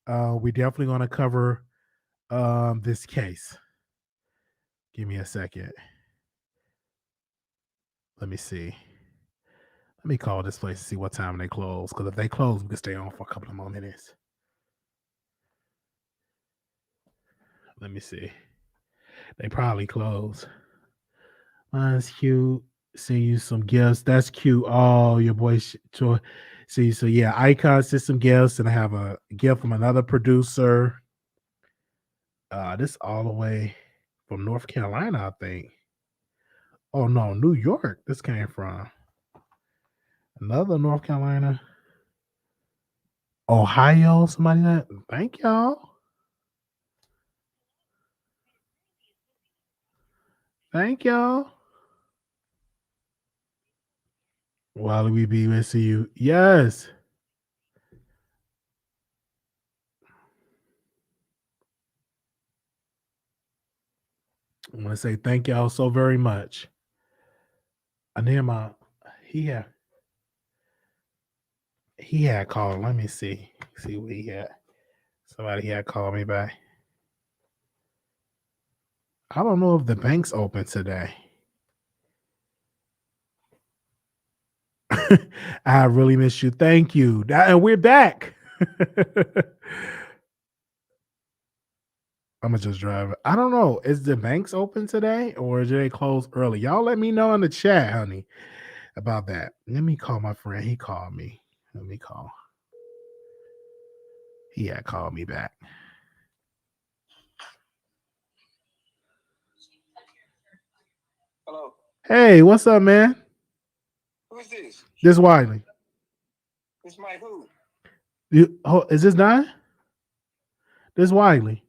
We're definitely going to cover this case. Give me a second. Let me see. Let me call this place to see what time they close. Because if they close, we can stay on for a couple of more minutes. Let me see. They probably close. Mine's cute. See you some gifts. That's cute. Oh, your boy. See, so yeah, Icon sent some gifts, and I have a gift from another producer. This all the way from North Carolina, I think. Oh no, New York. This came from another North Carolina, Ohio. Somebody that. Thank y'all. Thank y'all. While we be with you, yes. I want to say thank y'all so very much. And then he had called. Let me see what he had. Somebody had called me back. I don't know if the bank's open today. I really miss you. Thank you. And we're back. I'm gonna just drive. I don't know. Is the banks open today or did they close early? Y'all let me know in the chat, honey, about that. Let me call my friend. He called me. Let me call. He had called me back. Hello. Hey, what's up, man? Who is this? This Wiley. This Mike who? Is this Don? This Wiley.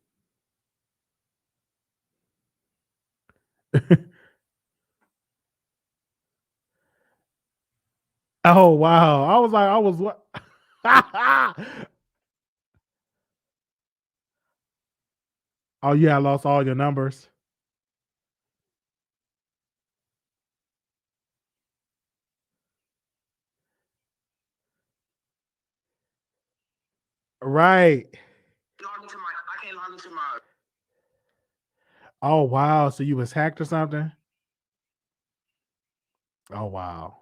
Oh wow! I was what? Oh yeah, I lost all your numbers. Right. I can't log into my. Oh wow! So you was hacked or something? Oh wow!